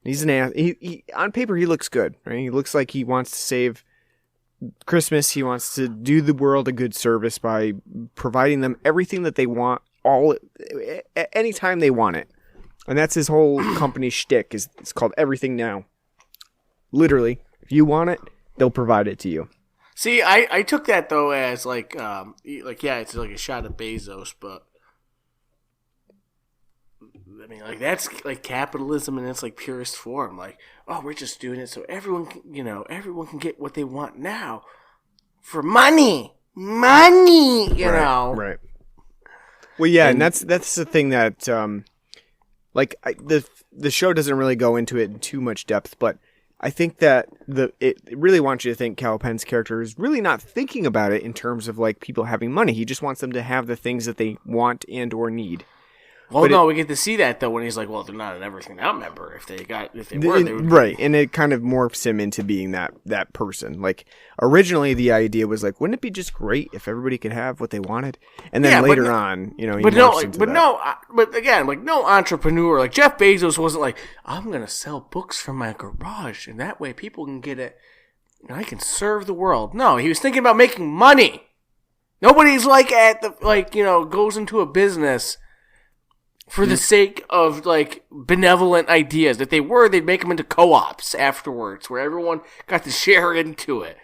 He's an ass. He on paper he looks good, right? He looks like he wants to save Christmas. He wants to do the world a good service by providing them everything that they want, all anytime they want it. And that's his whole company shtick. It's called Everything Now. Literally, if you want it, they'll provide it to you. See, I took that though as like yeah, it's like a shot at Bezos, but I mean, like, that's like capitalism in its like purest form. Like, oh, we're just doing it so everyone can get what they want now for money, you know. Right. Well, yeah, and that's the thing that the show doesn't really go into it in too much depth, but I think that it really wants you to think Cal Penn's character is really not thinking about it in terms of like people having money. He just wants them to have the things that they want and or need. Well, no, we get to see that though when he's like, "Well, they're not an Everything Now member. If they were, they would right." And it kind of morphs him into being that person. Like originally, the idea was like, "Wouldn't it be just great if everybody could have what they wanted?" And then later on, he morphs into that. But again, like no entrepreneur, like Jeff Bezos wasn't like, "I'm gonna sell books from my garage, and that way people can get it, and I can serve the world." No, he was thinking about making money. Nobody's like goes into a business for the sake of, like, benevolent ideas. If they were, they'd make them into co-ops afterwards, where everyone got to share into it.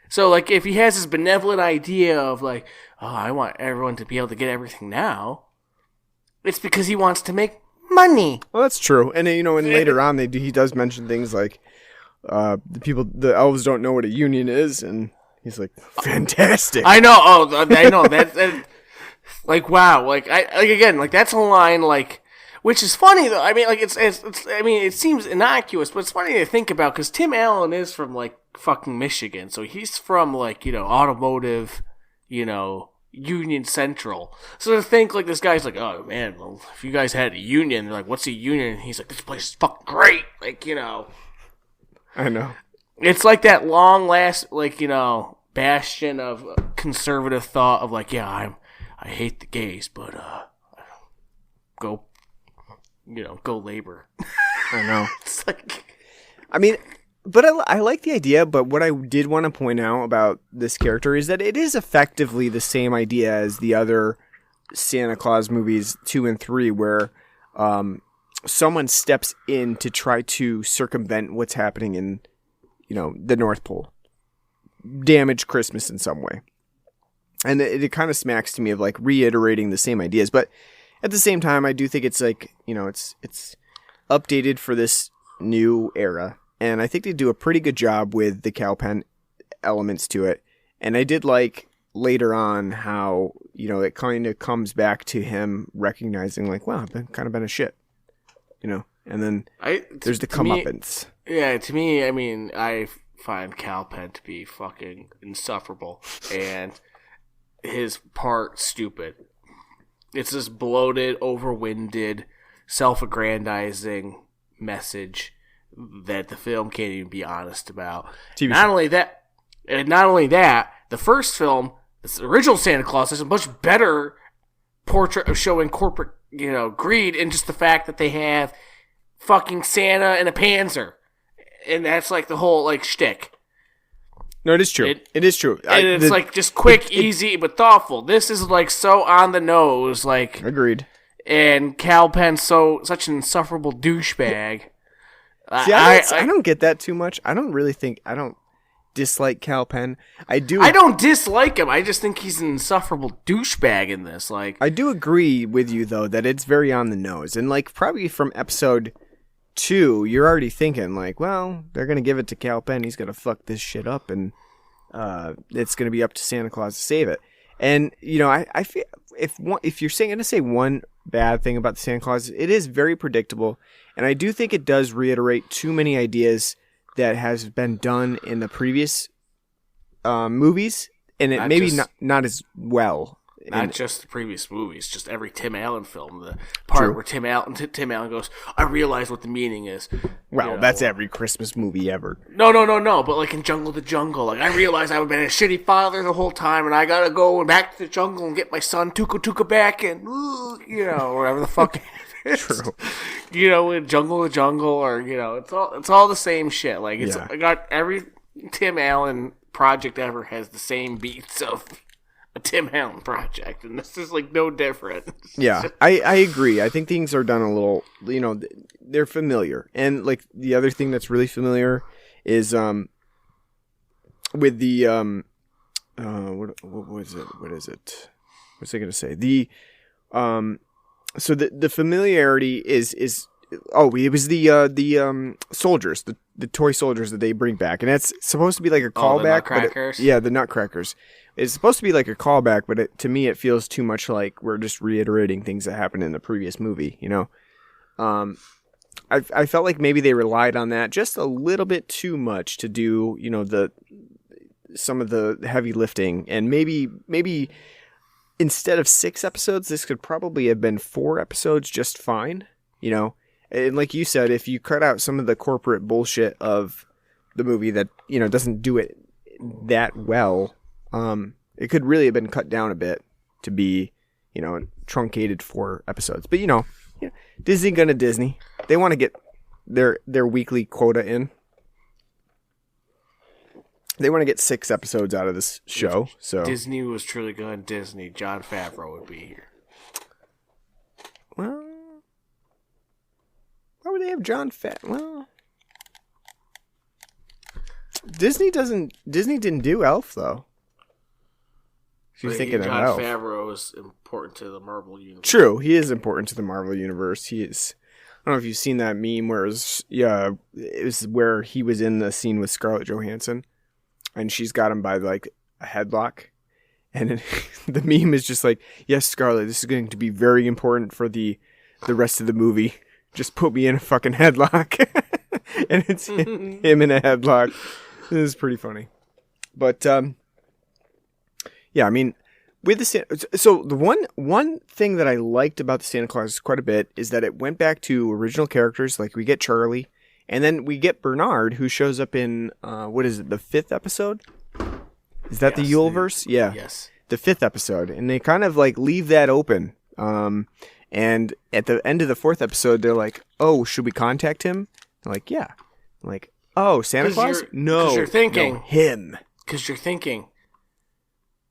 So, like, if he has this benevolent idea of, like, oh, I want everyone to be able to get everything now, it's because he wants to make money. Well, that's true. And, and later on, he does mention things like, the elves don't know what a union is, and he's like, fantastic. I know. I know. That like, wow, again, that's a line, which is funny, though. I mean, it seems innocuous, but it's funny to think about, because Tim Allen is from, fucking Michigan, so he's from, automotive, Union Central. So to think, this guy's like, oh, man, well, if you guys had a union, they're like, what's a union? And he's like, this place is fucking great, I know. It's like that long last, bastion of conservative thought of, I hate the gays, but go labor. I know. It's like, I mean, but I like the idea. But what I did want to point out about this character is that it is effectively the same idea as the other Santa Claus movies 2 and 3, where someone steps in to try to circumvent what's happening in the North Pole, damage Christmas in some way. And it kind of smacks to me of reiterating the same ideas, but at the same time, I do think it's it's updated for this new era, and I think they do a pretty good job with the Cal Penn elements to it. And I did like later on how it kind of comes back to him recognizing wow, I've been a shit, and then there's the comeuppance. Yeah, to me, I mean, I find Cal Penn to be fucking insufferable, and his part stupid. It's this bloated, overwinded, self-aggrandizing message that the film can't even be honest about. Not only that, the first film, the original Santa Claus, is a much better portrait of showing corporate, greed, and just the fact that they have fucking Santa and a Panzer, and that's the whole shtick. No, it is true. It is true. And it's just quick, easy, but thoughtful. This is so on the nose. Agreed. And Cal Penn's such an insufferable douchebag. See, I don't get that too much. I don't dislike Cal Penn. I don't dislike him. I just think he's an insufferable douchebag in this. I do agree with you though that it's very on the nose, and probably from episode 2, you're already thinking well, they're gonna give it to Cal Penn. He's gonna fuck this shit up, and it's gonna be up to Santa Claus to save it. And I feel if you're gonna say one bad thing about the Santa Claus, it is very predictable, and I do think it does reiterate too many ideas that has been done in the previous movies, and it maybe not as well. Not just the previous movies, just every Tim Allen film. The part where Tim Allen goes, I realize what the meaning is. Well, that's every Christmas movie ever. No. But in Jungle to Jungle, I realized I've been a shitty father the whole time, and I gotta go back to the jungle and get my son Tuka back, and whatever the fuck. True. In Jungle to Jungle, or it's all the same shit. I got every Tim Allen project ever has the same beats of a Tim Allen project, and this is no different. Yeah, I agree. I think things are done a little, they're familiar, and the other thing that's really familiar is with the what was it? What is it? What's I gonna say? So the familiarity is it was the soldiers, the toy soldiers that they bring back, and that's supposed to be a callback. The Nutcrackers? The Nutcrackers. It's supposed to be a callback, but to me it feels too much like we're just reiterating things that happened in the previous movie, I felt like maybe they relied on that just a little bit too much to do, some of the heavy lifting, and maybe instead of 6 episodes, this could probably have been 4 episodes just fine, And like you said, if you cut out some of the corporate bullshit of the movie that, doesn't do it that well, it could really have been cut down a bit to be, truncated 4 episodes. But, Disney gonna Disney. They want to get their weekly quota in. They want to get 6 episodes out of this show. So Disney was truly going Disney. Jon Favreau would be here. Well, why would they have Jon Favreau? Well, Disney didn't do Elf though. If you're thinking of Elf. Jon Favreau is important to the Marvel universe. True, he is important to the Marvel universe. He is. I don't know if you've seen that meme where it was where he was in the scene with Scarlett Johansson, and she's got him by like a headlock, and the meme is just like, "Yes, Scarlett, this is going to be very important for the rest of the movie. Just put me in a fucking headlock," and it's him in a headlock. This is pretty funny, but yeah, I mean, with the one thing that I liked about the Santa Claus quite a bit is that it went back to original characters. Like we get Charlie, and then we get Bernard, who shows up in what is it, the 5th episode? Is that the Yule-verse? Yeah, yes, the 5th episode, and they kind of like leave that open. And at the end of the 4th episode, they're like, "Oh, should we contact him?" I'm like, "Yeah." I'm like, "Oh, Santa Claus? No, because you're thinking him." Because you're thinking,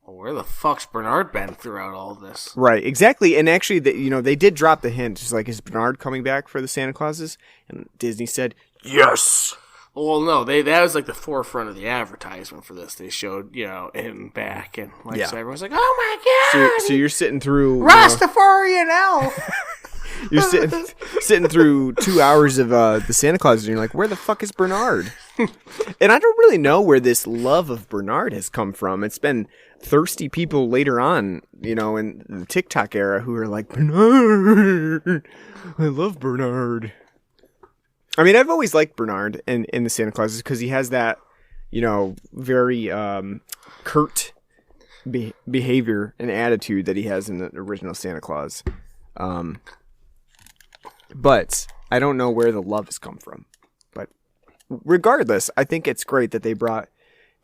well, where the fuck's Bernard been throughout all this? Right, exactly. And actually, they did drop the hint. It's like, is Bernard coming back for the Santa Clauses? And Disney said, yes. Well, no, that was like the forefront of the advertisement for this. They showed, him back, and so everyone's like, "Oh my god!" So you're sitting through Rastafarian elf. You're sitting through 2 hours of the Santa Claus, and you're like, "Where the fuck is Bernard?" And I don't really know where this love of Bernard has come from. It's been thirsty people later on, in the TikTok era, who are like, "Bernard, I love Bernard." I mean, I've always liked Bernard in the Santa Clauses because he has that, very curt behavior and attitude that he has in the original Santa Claus. But I don't know where the love has come from. But regardless, I think it's great that they brought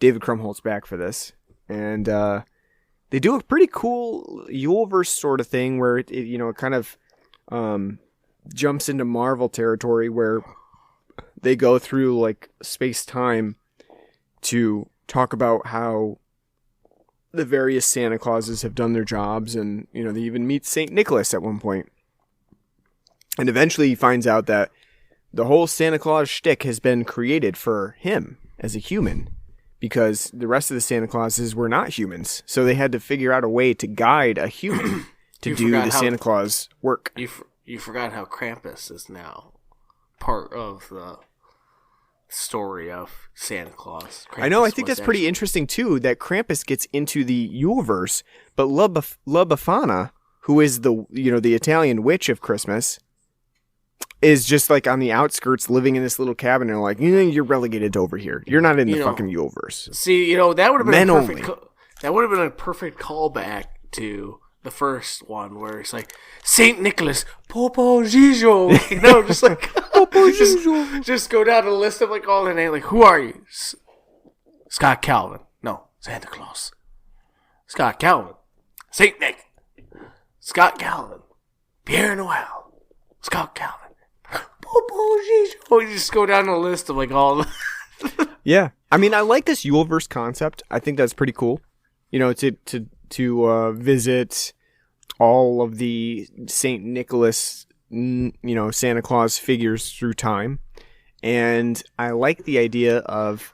David Krumholtz back for this. And they do a pretty cool Yule-verse sort of thing where it kind of jumps into Marvel territory where they go through like space-time to talk about how the various Santa Clauses have done their jobs, and they even meet St. Nicholas at one point. And eventually he finds out that the whole Santa Claus shtick has been created for him as a human, because the rest of the Santa Clauses were not humans. So they had to figure out a way to guide a human to do the Santa Claus work. You forgot how Krampus is now part of the story of Santa Claus. I know. I think that's pretty interesting too. That Krampus gets into the Yule-verse, but La Befana, who is the the Italian witch of Christmas, is just like on the outskirts, living in this little cabin. And like, you're relegated to over here. You're not in the fucking Yule-verse. See, that would have been Men that would have been a perfect callback to the first one where it's like Saint Nicholas, Popo Gijo, just like just go down the list of like all the names. Like, who are you? Scott Calvin. No, Santa Claus. Scott Calvin. Saint Nick. Scott Calvin. Pierre Noel. Scott Calvin. Popo Gijo. You just go down the list of like all the. Yeah, I mean, I like this Yule-verse concept. I think that's pretty cool. To visit all of the St. Nicholas, Santa Claus figures through time. And I like the idea of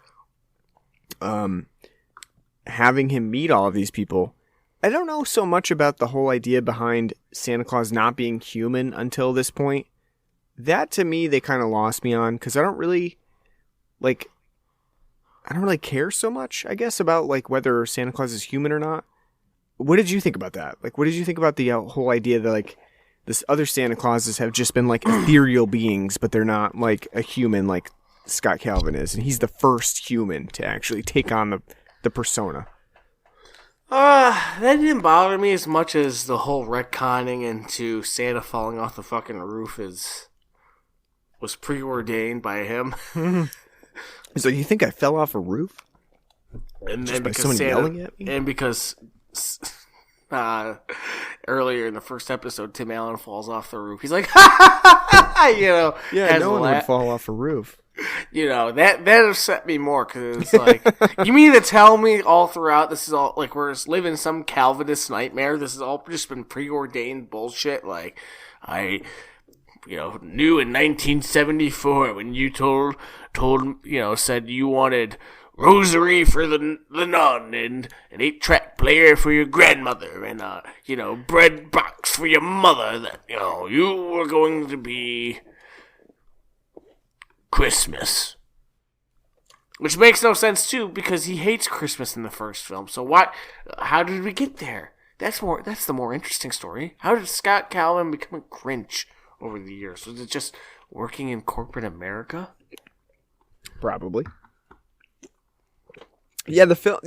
having him meet all of these people. I don't know so much about the whole idea behind Santa Claus not being human until this point. That, to me, they kind of lost me on, because I don't really care so much, I guess, about like whether Santa Claus is human or not. What did you think about that? Like, what did you think about the whole idea that like this other Santa Clauses have just been like ethereal beings, but they're not like a human like Scott Calvin is, and he's the first human to actually take on the persona. That didn't bother me as much as the whole retconning into Santa falling off the fucking roof was preordained by him. So you think I fell off a roof? And Just then by because someone Santa, yelling at me? and because earlier in the first episode, Tim Allen falls off the roof. He's like, Yeah, has no a one would laugh. fall off a roof. That upset me more because it's like, you mean to tell me all throughout this is all like we're just living some Calvinist nightmare? This has all just been preordained bullshit. Like I knew in 1974 when you told said you wanted rosary for the nun and an 8-track player for your grandmother and bread box for your mother that you were going to be Christmas. Which makes no sense too because he hates Christmas in the first film. So how did we get there? That's the more interesting story. How did Scott Calvin become a Grinch over the years? Was it just working in corporate America? Probably. Yeah, the film,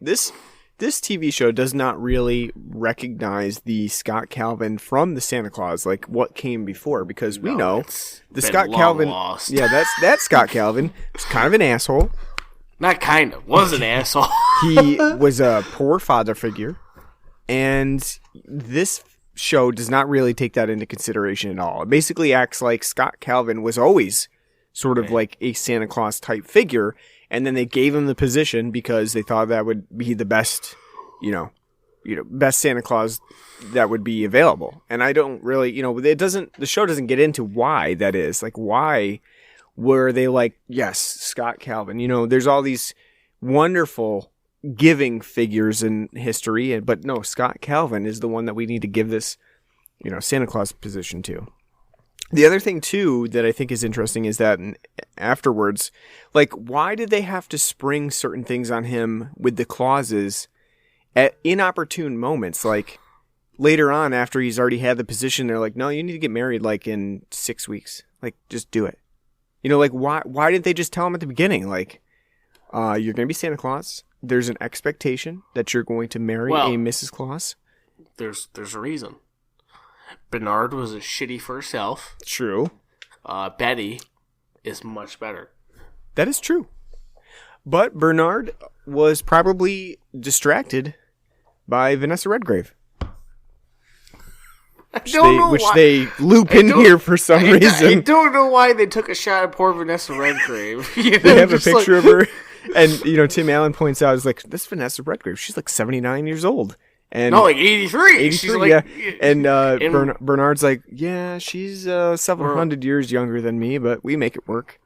this TV show does not really recognize the Scott Calvin from the Santa Claus, like what came before, because we know the Scott Calvin. Lost. Yeah, that's Scott Calvin. He's kind of an asshole. Not kind of, was an asshole. He was a poor father figure, and this show does not really take that into consideration at all. It basically acts like Scott Calvin was always sort of like a Santa Claus type figure, and then they gave him the position because they thought that would be the best, best Santa Claus that would be available. And I don't really, the show doesn't get into why that is. Like, why were they like, yes, Scott Calvin? There's all these wonderful giving figures in history, but no, Scott Calvin is the one that we need to give this, Santa Claus position to. The other thing, too, that I think is interesting is that afterwards, like, why did they have to spring certain things on him with the clauses at inopportune moments? Like, later on, after he's already had the position, they're like, no, you need to get married, like, in 6 weeks. Like, just do it. Like, why didn't they just tell him at the beginning? Like, you're going to be Santa Claus. There's an expectation that you're going to marry a Mrs. Claus. There's a reason. Bernard was a shitty first elf. True. Betty is much better. That is true. But Bernard was probably distracted by Vanessa Redgrave. They loop in here for some reason. I don't know why they took a shot at poor Vanessa Redgrave. They have a picture of her. And, Tim Allen points out, is like, this Vanessa Redgrave, she's like 79 years old. And no, like 83. 83, she's like, yeah. And Bernard's like, yeah, she's several hundred years younger than me, but we make it work.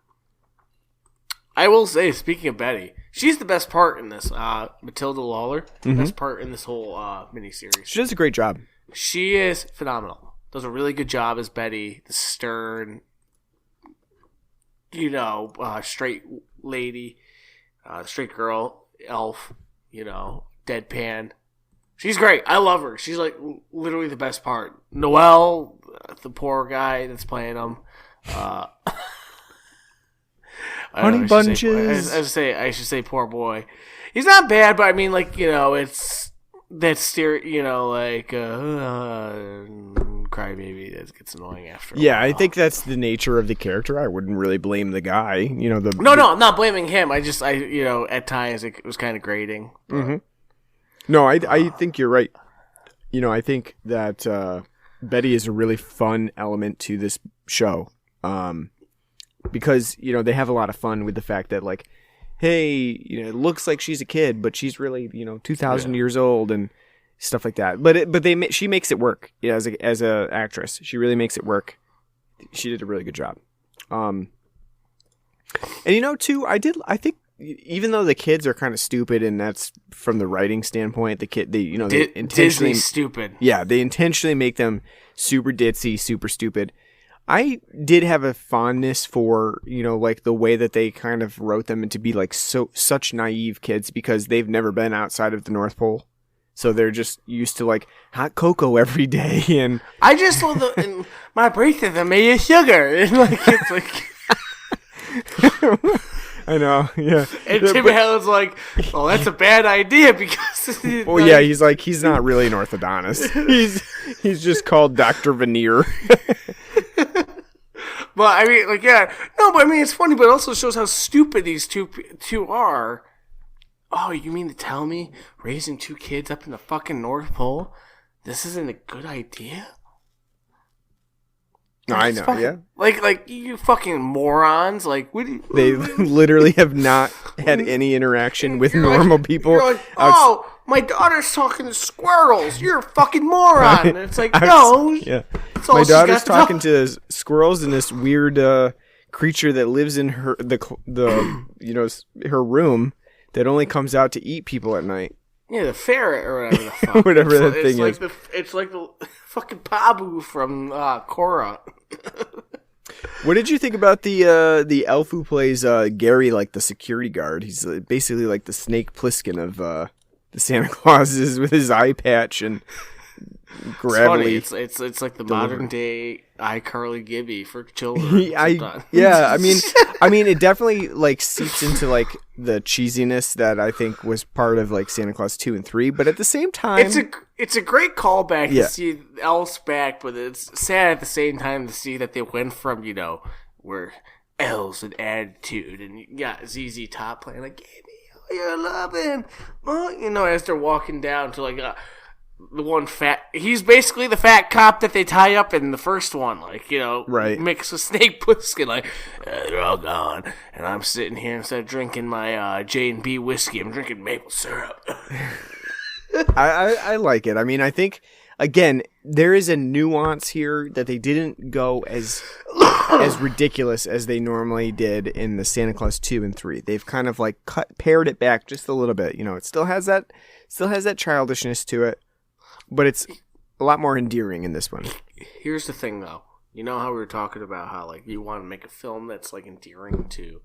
I will say, speaking of Betty, she's the best part in this. Matilda Lawler, the best part in this whole miniseries. She does a great job. She is phenomenal. Does a really good job as Betty, the stern, straight lady, straight girl, elf, deadpan. She's great. I love her. She's like literally the best part. Noel, the poor guy that's playing him. Honey bunches. I should say poor boy. He's not bad, but I mean, like, it's that crybaby that gets annoying after. Yeah, I think that's the nature of the character. I wouldn't really blame the guy. No, I'm not blaming him. I at times it was kind of grating. Mm-hmm. No, I think you're right. I think that Betty is a really fun element to this show. Because, they have a lot of fun with the fact that, like, hey, it looks like she's a kid, but she's really, 2,000 years old and stuff like that. But she makes it work as a actress. She really makes it work. She did a really good job. And too, I think even though the kids are kind of stupid, and that's from the writing standpoint, they intentionally Disney stupid. Yeah, they intentionally make them super ditzy, super stupid. I did have a fondness for, like the way that they kind of wrote them to be like such naive kids because they've never been outside of the North Pole. So they're just used to like hot cocoa every day, and I just love in my breakfast I made sugar, and like it's like. I know, yeah. And Tim Allen's like, "Oh, that's a bad idea because." Well, yeah, he's not really an orthodontist. He's just called Dr. Veneer. But I mean, like, yeah, no, but I mean, it's funny, but it also shows how stupid these two are. Oh, you mean to tell me raising 2 kids up in the fucking North Pole, this isn't a good idea? No, I know, yeah. Like you fucking morons. Like, what do you, They literally have not had any interaction with normal people. You're like, oh, my daughter's talking to squirrels. You're a fucking moron. And it's like, no. Yeah. That's all My she's daughter's got to talking to squirrels and this weird creature that lives in her her room that only comes out to eat people at night. Yeah, the ferret or whatever the fuck. Whatever that thing is. It's like the fucking Pabu from Korra. What did you think about the elf who plays Gary, like the security guard? He's basically like the Snake Plissken of the Santa Clauses with his eye patch and gravelly. It's funny. It's like the modern day iCarly Gibby for children. I mean, it definitely like seeps into like the cheesiness that I think was part of like Santa Claus 2 and 3, but at the same time, it's a great callback to see elves back, but it's sad at the same time to see that they went from where elves and attitude, and you got ZZ Top playing like Gibby, oh, you're loving, oh, as they're walking down to like the one he's basically the fat cop that they tie up in the first one, like, right, mixed with Snake Plissken, like, they're all gone, and I'm sitting here instead of drinking my J&B whiskey, I'm drinking maple syrup. I like it. I mean, I think, again, there is a nuance here that they didn't go as ridiculous as they normally did in the Santa Claus 2 and 3. They've kind of like pared it back just a little bit. It still has that childishness to it, but it's a lot more endearing in this one. Here's the thing, though. You know how we were talking about how like you want to make a film that's like endearing to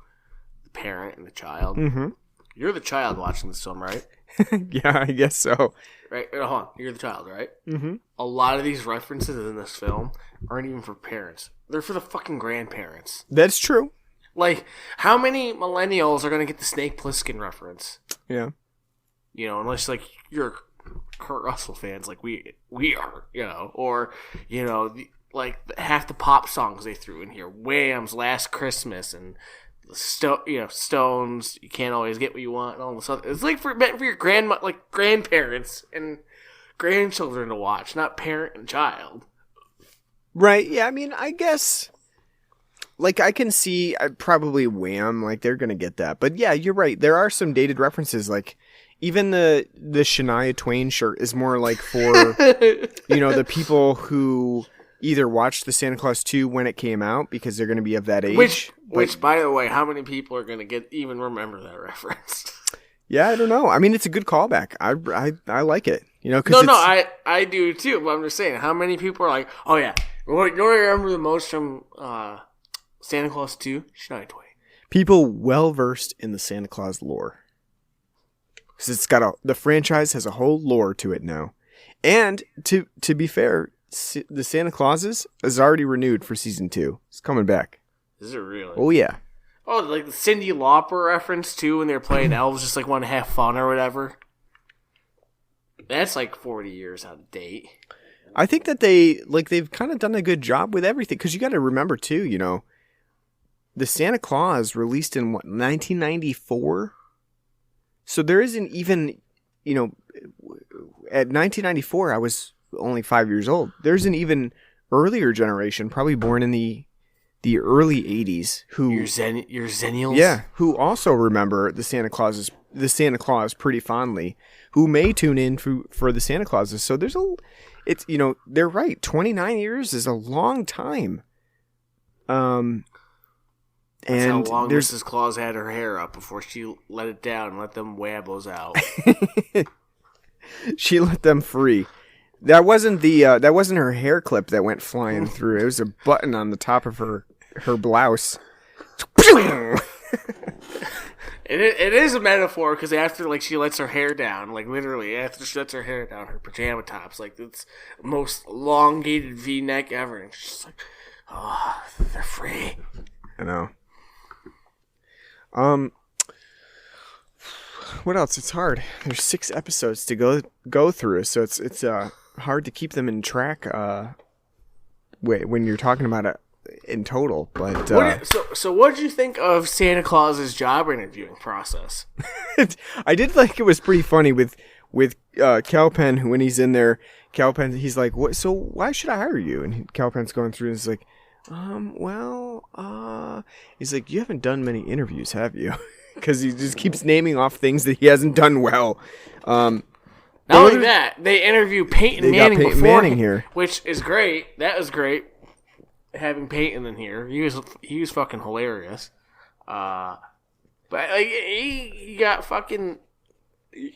the parent and the child? Mm-hmm. You're the child watching this film, right? Yeah, I guess so. Right? Hold on. You're the child, right? Mm-hmm. A lot of these references in this film aren't even for parents. They're for the fucking grandparents. That's true. Like, how many millennials are going to get the Snake Plissken reference? Yeah. Unless, like, you're Kurt Russell fans like we are, or, like, half the pop songs they threw in here. Wham's Last Christmas and Stones, You Can't Always Get What You Want, and all this other. It's like meant for your grandparents and grandchildren to watch, not parent and child. Right. Yeah. I mean, I guess, like, I can see probably Wham, like, they're gonna get that. But yeah, you're right. There are some dated references, like even the Shania Twain shirt is more like for the people who either watched the Santa Claus 2 when it came out because they're going to be of that age. Which, by the way, how many people are going to even remember that reference? Yeah, I don't know. I mean, it's a good callback. I like it. I do too. But I'm just saying, how many people are like, oh yeah, you know what I remember the most from Santa Claus 2? Shania Twain. People well versed in the Santa Claus lore, because it's got the franchise has a whole lore to it now, and to be fair, the Santa Clauses is already renewed for season 2. It's coming back. Is it really? Oh yeah. Oh, like the Cyndi Lauper reference too, when they're playing elves, just like want to have fun or whatever. That's like 40 years out of date. I think that they've kind of done a good job with everything, because you got to remember too, the Santa Claus released in 1994. So there isn't even, at 1994 I was only 5 years old. There's an even earlier generation, probably born in the early 80s, who your Zennials, yeah, who also remember the Santa Claus pretty fondly, who may tune in for the Santa Clauses. So they're right. 29 years is a long time. That's and how long Mrs. Claus had her hair up before she let it down and let them wabbos out. She let them free. That wasn't her hair clip that went flying through. It was a button on the top of her blouse. It is a metaphor because after like she lets her hair down, like literally after she lets her hair down, her pajama tops, like it's the most elongated V-neck ever, and she's just like, oh, they're free. I know. What else? It's hard. There's 6 episodes to go through, so it's hard to keep them in track. When you're talking about it in total, but so what did you think of Santa Claus's job interviewing process? I did like it was pretty funny with Calpen, who when he's in there, Calpen, he's like, "What? So why should I hire you?" And Calpen's going through, and he's like, he's like, "You haven't done many interviews, have you?" Because he just keeps naming off things that he hasn't done well. Not only that, they interview Peyton Manning Peyton before Manning here, which is great. That was great. Having Peyton in here, he was fucking hilarious. But like he got fucking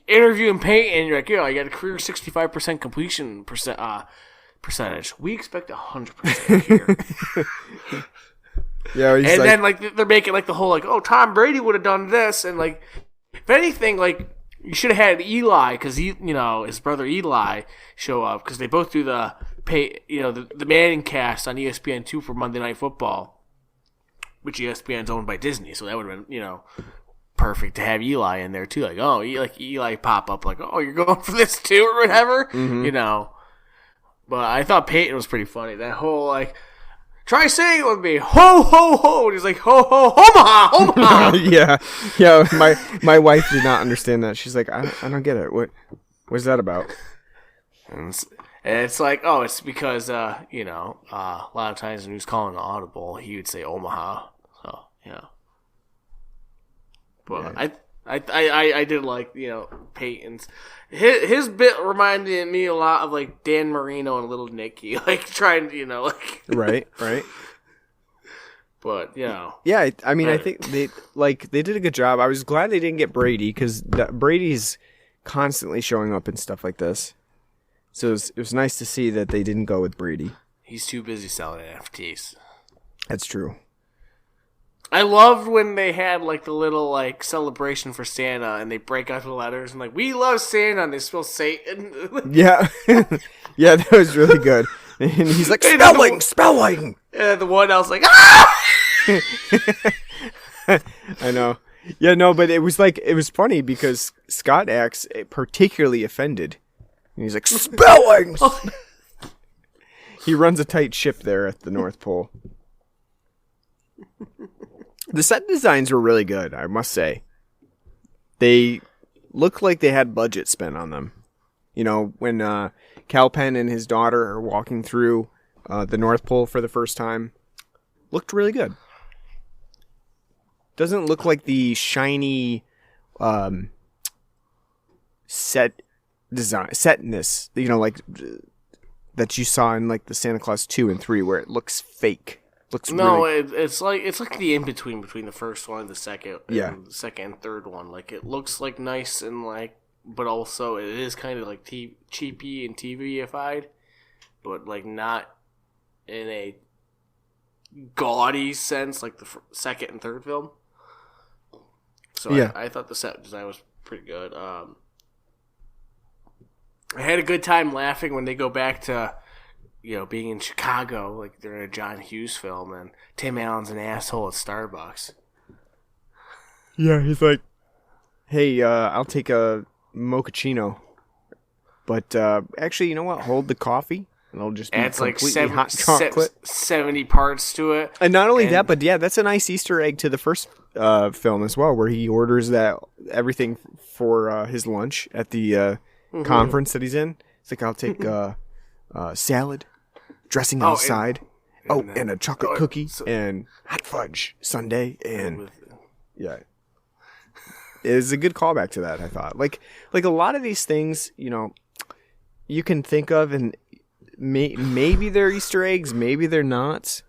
interviewing Peyton. You're like, yo, I got a career 65% completion percentage. We expect 100% here. Yeah, and then like they're making like the whole like, oh, Tom Brady would have done this, and like if anything, like you should have had Eli because his brother Eli show up because they both do the the Manning cast on ESPN2 for Monday Night Football, which ESPN's owned by Disney, so that would have been perfect to have Eli in there too. Like, oh, like Eli pop up like, oh, you're going for this too or whatever, But I thought Peyton was pretty funny. That whole like, try saying it with me, ho ho ho. And he's like, ho ho Omaha, Omaha. yeah. My wife did not understand that. She's like, I don't get it. What's that about? And it's like, oh, it's because a lot of times when he was calling an audible, he would say Omaha. So but yeah. I did like Peyton's his bit reminded me a lot of like Dan Marino and Little Nicky, like trying like right. But yeah, I mean, I think they did a good job. I was glad they didn't get Brady because Brady's constantly showing up and stuff like this. So it was nice to see that they didn't go with Brady. He's too busy selling NFTs. That's true. I loved when they had like the little like celebration for Santa and they break out the letters and like, we love Santa, and they spell Satan. Yeah. Yeah, that was really good. And he's like, spelling. And the one else like, ah! I know. Yeah, no, but it was funny because Scott acts particularly offended. And he's like, spelling! He runs a tight ship there at the North Pole. The set designs were really good, I must say. They looked like they had budget spent on them. When Calpen and his daughter are walking through the North Pole for the first time, looked really good. Doesn't look like the shiny setness, like that you saw in like the Santa Claus 2 and 3, where it looks fake. It's like the in between the first one and the second, and the second and third one. Like it looks like nice and like, but also it is kind of like cheapy and TV-ified, but like not in a gaudy sense like the second and third film. So yeah. I thought the set design was pretty good. I had a good time laughing when they go back to, being in Chicago, like they're in a John Hughes film, and Tim Allen's an asshole at Starbucks. Yeah, he's like, hey, I'll take a mochaccino. But actually, you know what? Hold the coffee, and it'll just be completely hot chocolate. 70 parts to it. And not only that, but yeah, that's a nice Easter egg to the first film as well, where he orders that everything for his lunch at the conference that he's in. It's like, I'll take salad, dressing on the side, and a chocolate cookie, and hot fudge sundae, and yeah. It is a good callback to that, I thought. Like a lot of these things, you can think of, and maybe they're Easter eggs, maybe they're not.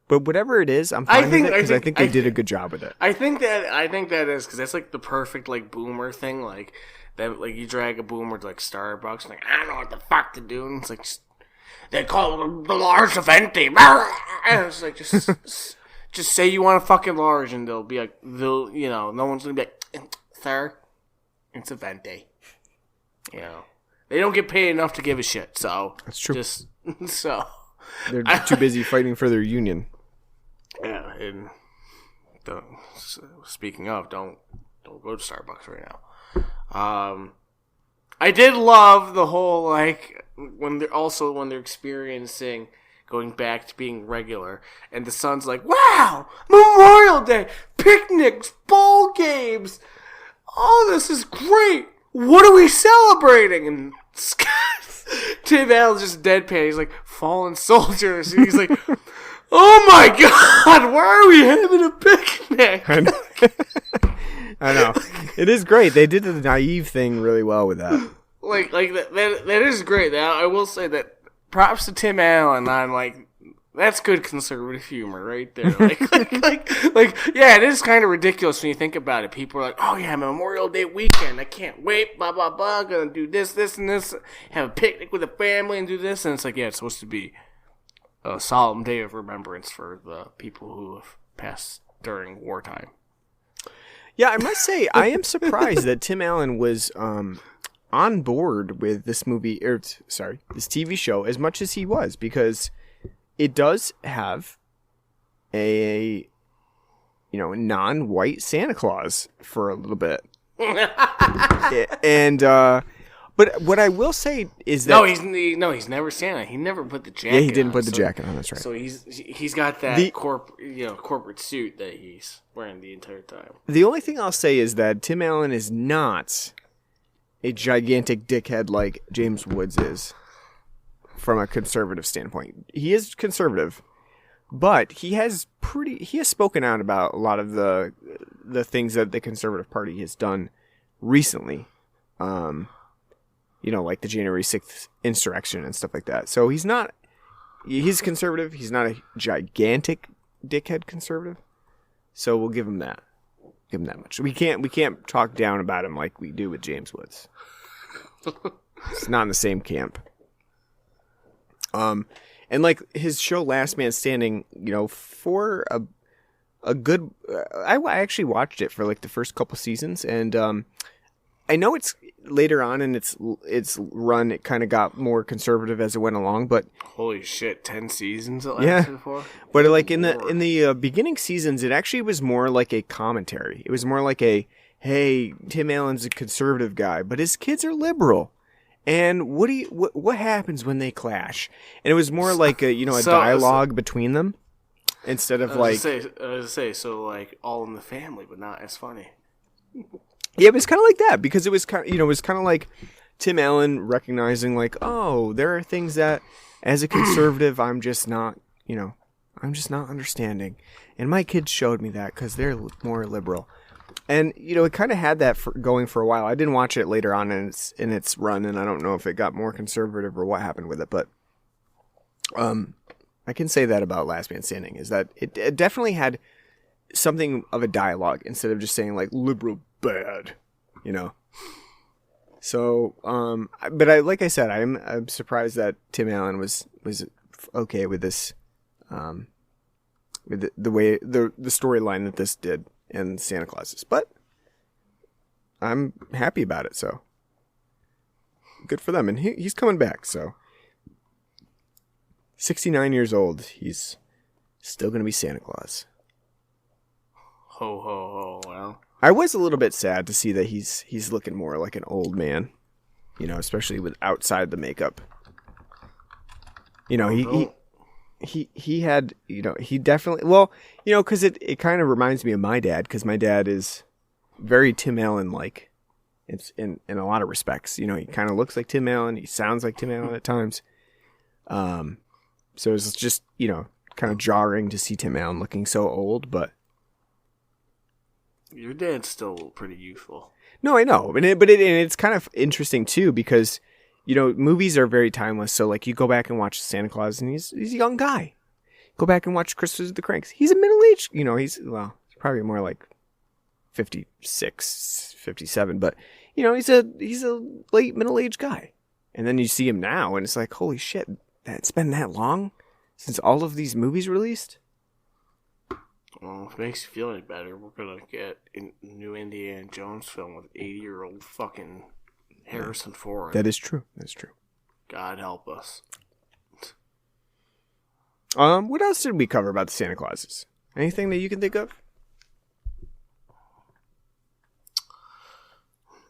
But whatever it is, I'm fine with it because I think they did a good job with it. I think that is because that's like the perfect like boomer thing, like that. Like you drag a boomer to like Starbucks, and like I don't know what the fuck to do, and it's like they call it the large venti. And it's like just say you want a fucking large, and they'll be like no one's gonna be like Sir, it's event day. You know, they don't get paid enough to give a shit. So That's true. Just so They're too busy fighting for their union. yeah. And speaking of, don't go to Starbucks right now. I did love the whole like when they're experiencing going back to being regular, and the son's like, "Wow, Memorial Day, picnics, bowl games, oh, this is great. What are we celebrating?" And Tim Allen's just deadpan. He's like, "Fallen soldiers." And he's like, "Oh my God, why are we having a picnic?" I know. It is great. They did the naive thing really well with that. Like that is great. Now, I will say that props to Tim Allen on like that's good conservative humor right there. Like yeah, it is kind of ridiculous when you think about it. People are like, "Oh yeah, Memorial Day weekend, I can't wait, blah blah blah, gonna do this, and this, have a picnic with the family and do this," and it's like, yeah, it's supposed to be a solemn day of remembrance for the people who have passed during wartime. Yeah, I must say, I am surprised that Tim Allen was on board with this movie, this TV show, as much as he was, because it does have a non-white Santa Claus for a little bit. And but what I will say is that he's never Santa. He never put the jacket on. Yeah, he didn't put the jacket on, that's right. So he's got that corporate suit that he's wearing the entire time. The only thing I'll say is that Tim Allen is not a gigantic dickhead like James Woods is from a conservative standpoint. He is conservative, but he has spoken out about a lot of the things that the Conservative Party has done recently. Like the January 6th insurrection and stuff like that. So he's conservative. He's not a gigantic dickhead conservative. So we'll give him that. Give him that much. We can't talk down about him like we do with James Woods. It's not in the same camp. And like his show Last Man Standing, for a good, I actually watched it for like the first couple seasons, and I know it's later on in its run, it kind of got more conservative as it went along, but holy shit, 10 seasons it lasted for? But like in the beginning seasons, it actually was more like a commentary. It was more like hey, Tim Allen's a conservative guy, but his kids are liberal. And what happens when they clash? And it was more like a dialogue between them instead of so like All in the Family, but not as funny. Yeah, it was kind of like that because it was kind of like Tim Allen recognizing like, oh, there are things that as a conservative I'm just not understanding, and my kids showed me that because they're more liberal, and it kind of had that going for a while. I didn't watch it later on in its run, and I don't know if it got more conservative or what happened with it, but I can say that about Last Man Standing is that it definitely had something of a dialogue instead of just saying like liberal bad, So, but like I said, I'm surprised that Tim Allen was okay with this, with the way the storyline that this did and Santa Clauses, but I'm happy about it. So good for them, and he's coming back. So 69 years old, he's still gonna be Santa Claus. Ho ho ho! Well, I was a little bit sad to see that he's looking more like an old man, especially with outside the makeup. He had, he definitely, because it kind of reminds me of my dad, because my dad is very Tim Allen-like. It's in a lot of respects. He kind of looks like Tim Allen. He sounds like Tim Allen at times. So it's just, kind of jarring to see Tim Allen looking so old, but your dad's still pretty youthful. No, I know, and it's kind of interesting too because movies are very timeless. So like you go back and watch Santa Claus, and he's a young guy. Go back and watch Christmas with the Cranks. He's a middle-aged. He's probably more like 56, 57, but he's a late middle-aged guy. And then you see him now, and it's like, holy shit, it's been that long since all of these movies released. Well, if it makes you feel any better, we're going to get a new Indiana Jones film with 80-year-old fucking Harrison Ford. That is true. That's true. God help us. What else did we cover about the Santa Clauses? Anything that you can think of?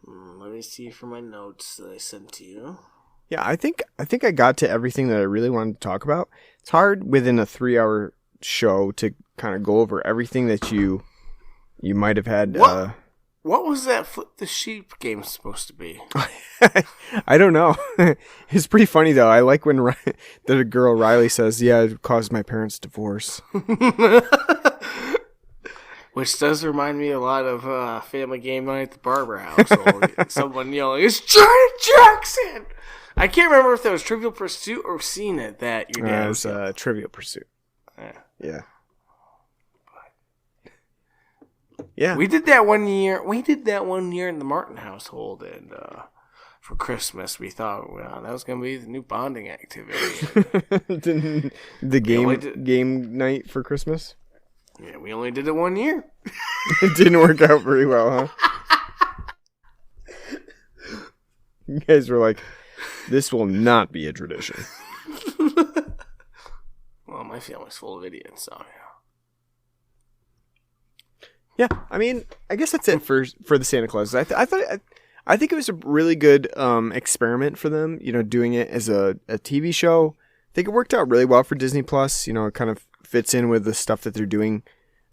Let me see for my notes that I sent to you. Yeah, I think I got to everything that I really wanted to talk about. It's hard within a 3-hour show to kind of go over everything that you might have had. What was that Flip the Sheep game supposed to be? I don't know. It's pretty funny though. I like when the girl Riley says, "Yeah, it caused my parents' divorce." Which does remind me a lot of Family Game Night at the Barber household. Someone yelling, "It's Janet Jackson!" I can't remember if that was Trivial Pursuit or Seen It that your dad was Trivial Pursuit. Yeah. Yeah. We did that one year. In the Martin household, and for Christmas, we thought, well, that was going to be the new bonding activity. the game night for Christmas? Yeah, we only did it 1 year. It didn't work out very well, huh? You guys were like, this will not be a tradition. Well, my family's full of idiots, so yeah. I mean, I guess that's it for the Santa Claus. I think it was a really good experiment for them. Doing it as a TV show. I think it worked out really well for Disney Plus. It kind of fits in with the stuff that they're doing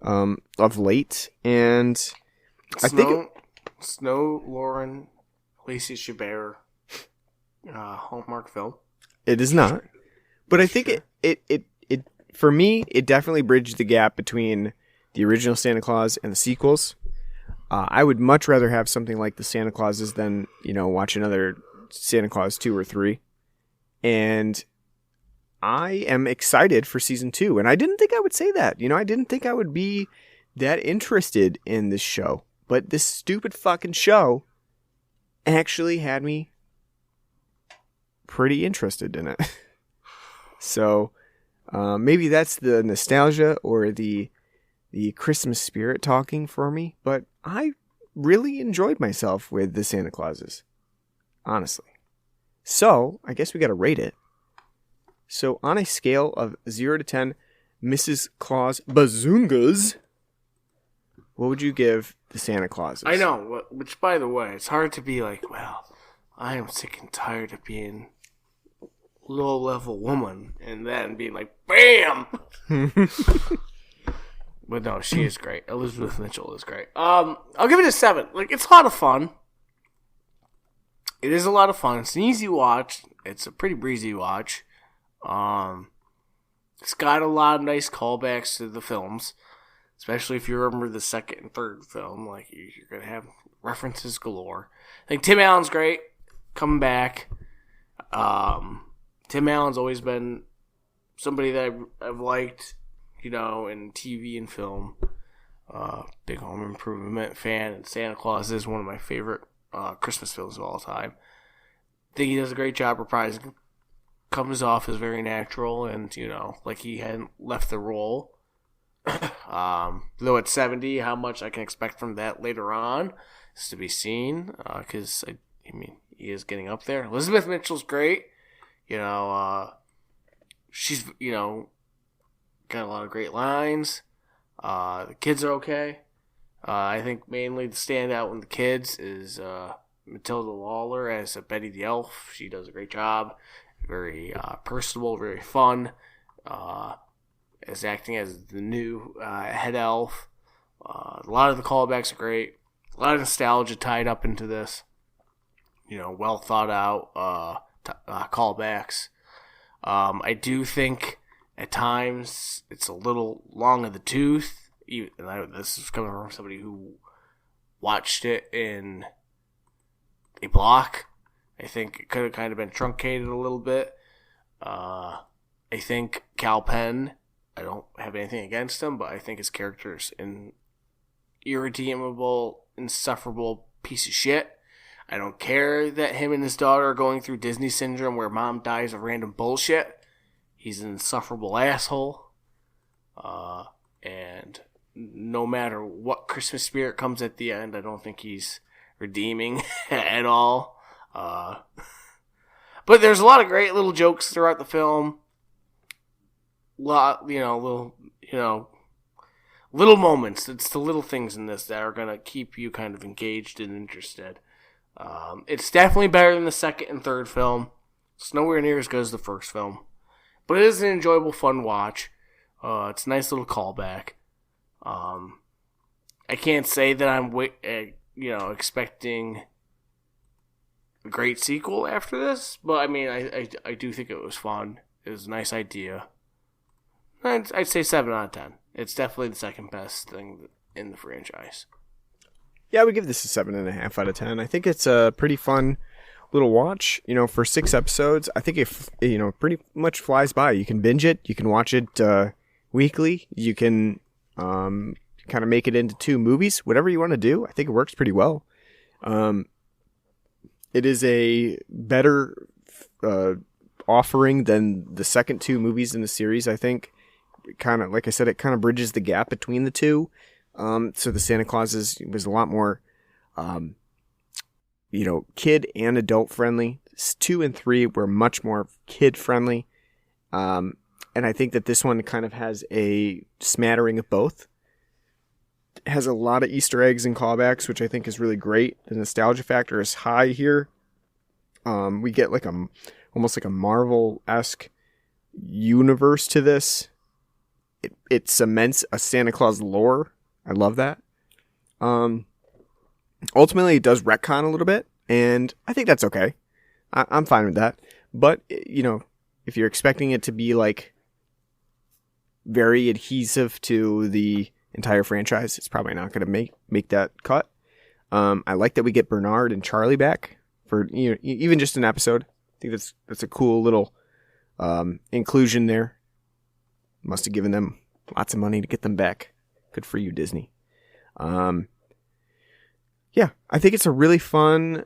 of late, and Snow, Lauren, Lacey Chabert, Hallmark film. It is not, but I think it for me it definitely bridged the gap between the original Santa Claus and the sequels. I would much rather have something like the Santa Clauses than watch another Santa Claus 2 or 3, and I am excited for season 2, and I didn't think I would say that. I didn't think I would be that interested in this show, but this stupid fucking show actually had me pretty interested in it. So maybe that's the nostalgia or the Christmas spirit talking for me, but I really enjoyed myself with the Santa Clauses, honestly. So I guess we got to rate it. So on a scale of 0 to 10, Mrs. Claus Bazoongas, what would you give the Santa Clauses? I know, which by the way, it's hard to be like, well, I am sick and tired of being low-level woman, and then being like, BAM! But no, she is great. Elizabeth Mitchell is great. I'll give it a 7. Like, it's a lot of fun. It is a lot of fun. It's an easy watch. It's a pretty breezy watch. It's got a lot of nice callbacks to the films, especially if you remember the second and third film. Like, you're going to have references galore. I think Tim Allen's great, coming back. Tim Allen's always been somebody that I've liked, in TV and film. Big Home Improvement fan, and Santa Claus is one of my favorite Christmas films of all time. I think he does a great job reprising. Comes off as very natural, and like he hadn't left the role. Though at 70, how much I can expect from that later on is to be seen. Because he is getting up there. Elizabeth Mitchell's great. She's got a lot of great lines. The kids are okay. I think mainly the standout in the kids is Matilda Lawler as Betty the Elf. She does a great job. Very personable, very fun. As acting as the new head elf. A lot of the callbacks are great. A lot of nostalgia tied up into this. Well thought out callbacks. I do think at times it's a little long in the tooth. This is coming from somebody who watched it in a block. I think it could have kind of been truncated a little bit. I think Cal Penn, I don't have anything against him, but I think his character's an irredeemable, insufferable piece of shit. I don't care that him and his daughter are going through Disney syndrome where mom dies of random bullshit. He's an insufferable asshole. And no matter what Christmas spirit comes at the end, I don't think he's redeeming at all. But there's a lot of great little jokes throughout the film. Little moments. It's the little things in this that are going to keep you kind of engaged and interested. It's definitely better than the second and third film. It's nowhere near as good as the first film. But it is an enjoyable, fun watch. It's a nice little callback. I can't say that I'm expecting a great sequel after this, but I mean, I do think it was fun. It was a nice idea. I'd say 7 out of 10. It's definitely the second best thing in the franchise. Yeah, I would give this a 7.5 out of 10. I think it's a pretty fun little watch. For 6 episodes, I think it pretty much flies by. You can binge it. You can watch it weekly. You can kind of make it into 2 movies. Whatever you want to do, I think it works pretty well. It is a better offering than the second 2 movies in the series, I think. Kind of, like I said, it kind of bridges the gap between the 2. So the Santa Clauses was a lot more, kid and adult friendly. 2 and 3 were much more kid friendly. And I think that this one kind of has a smattering of both. It has a lot of Easter eggs and callbacks, which I think is really great. The nostalgia factor is high here. We get like almost like a Marvel-esque universe to this. It cements a Santa Claus lore. I love that. Ultimately, it does retcon a little bit, and I think that's okay. I'm fine with that. But, if you're expecting it to be like very adhesive to the entire franchise, it's probably not going to make that cut. I like that we get Bernard and Charlie back for even just an episode. I think that's a cool little inclusion there. Must have given them lots of money to get them back. Good for you, Disney. Yeah, I think it's a really fun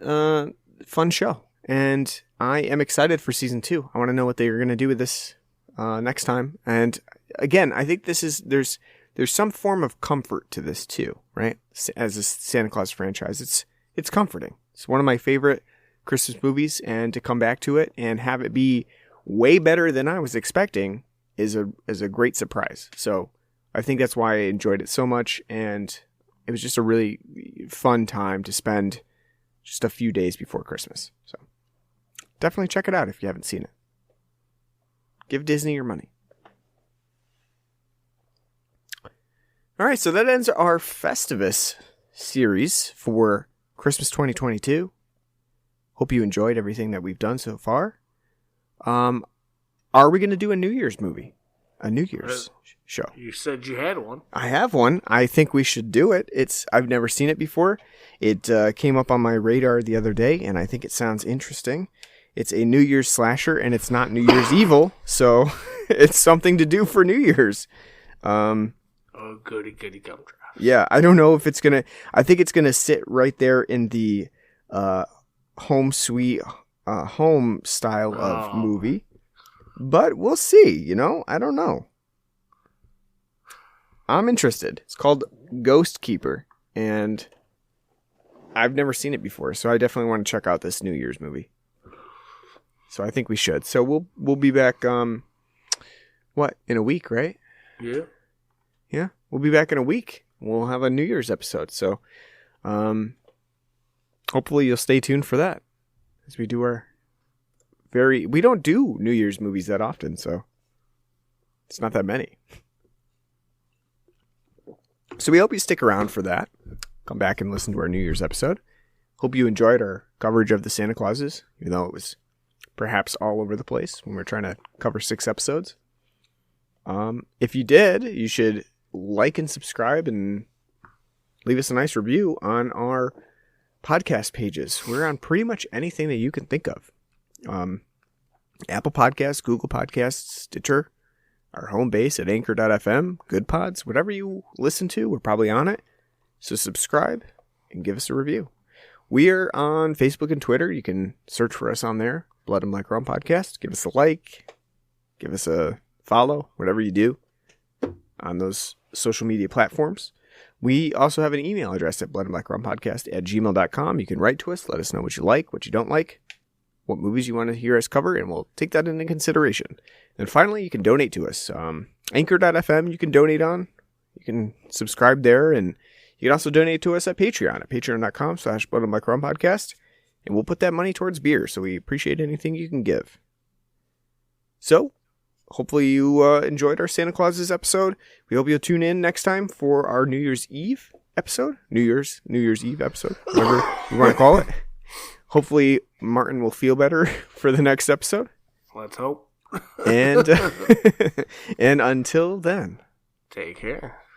show, and I am excited for season 2. I want to know what they are going to do with this next time. And again, I think there's some form of comfort to this too, right? As a Santa Claus franchise, it's comforting. It's one of my favorite Christmas movies, and to come back to it and have it be way better than I was expecting is a great surprise. So I think that's why I enjoyed it so much, and it was just a really fun time to spend just a few days before Christmas. So definitely check it out if you haven't seen it. Give Disney your money. All right, so that ends our Festivus series for Christmas 2022. Hope you enjoyed everything that we've done so far. Are we going to do a New Year's movie? A New Year's show? You said you had one. I have one. I think we should do it. I've never seen it before. It came up on my radar the other day, and I think it sounds interesting. It's a New Year's slasher, and it's not New Year's Evil, so it's something to do for New Year's. Oh, goody gumdrops. Yeah, I don't know if it's going to... I think it's going to sit right there in the home sweet home style of movie. But we'll see, I don't know. I'm interested. It's called Ghost Keeper, and I've never seen it before, so I definitely want to check out this New Year's movie. So I think we should. So we'll be back, in a week, right? Yeah. Yeah, we'll be back in a week. We'll have a New Year's episode, so hopefully you'll stay tuned for that as we do our we don't do New Year's movies that often, so it's not that many. So we hope you stick around for that. Come back and listen to our New Year's episode. Hope you enjoyed our coverage of the Santa Clauses, even though it was perhaps all over the place when we're trying to cover 6 episodes. If you did, you should like and subscribe and leave us a nice review on our podcast pages. We're on pretty much anything that you can think of. Apple Podcasts, Google Podcasts, Stitcher, our home base at anchor.fm, Good Pods, whatever you listen to, we're probably on it. So subscribe and give us a review. We are on Facebook and Twitter. You can search for us on there, Blood and Black Rum Podcast. Give us a like, give us a follow, whatever you do on those social media platforms. We also have an email address at bloodandblackrumpodcast@gmail.com. You can write to us. Let us know what you like, what you don't like, what movies you want to hear us cover, and we'll take that into consideration. And finally, you can donate to us. Anchor.fm you can donate on. You can subscribe there, and you can also donate to us at Patreon at patreon.com/bloodandblackrumpodcast, and we'll put that money towards beer, so we appreciate anything you can give. So, hopefully you enjoyed our Santa Claus's episode. We hope you'll tune in next time for our New Year's Eve episode. New Year's Eve episode, whatever you want to call it. Hopefully Martin will feel better for the next episode. Let's hope. And and until then, take care.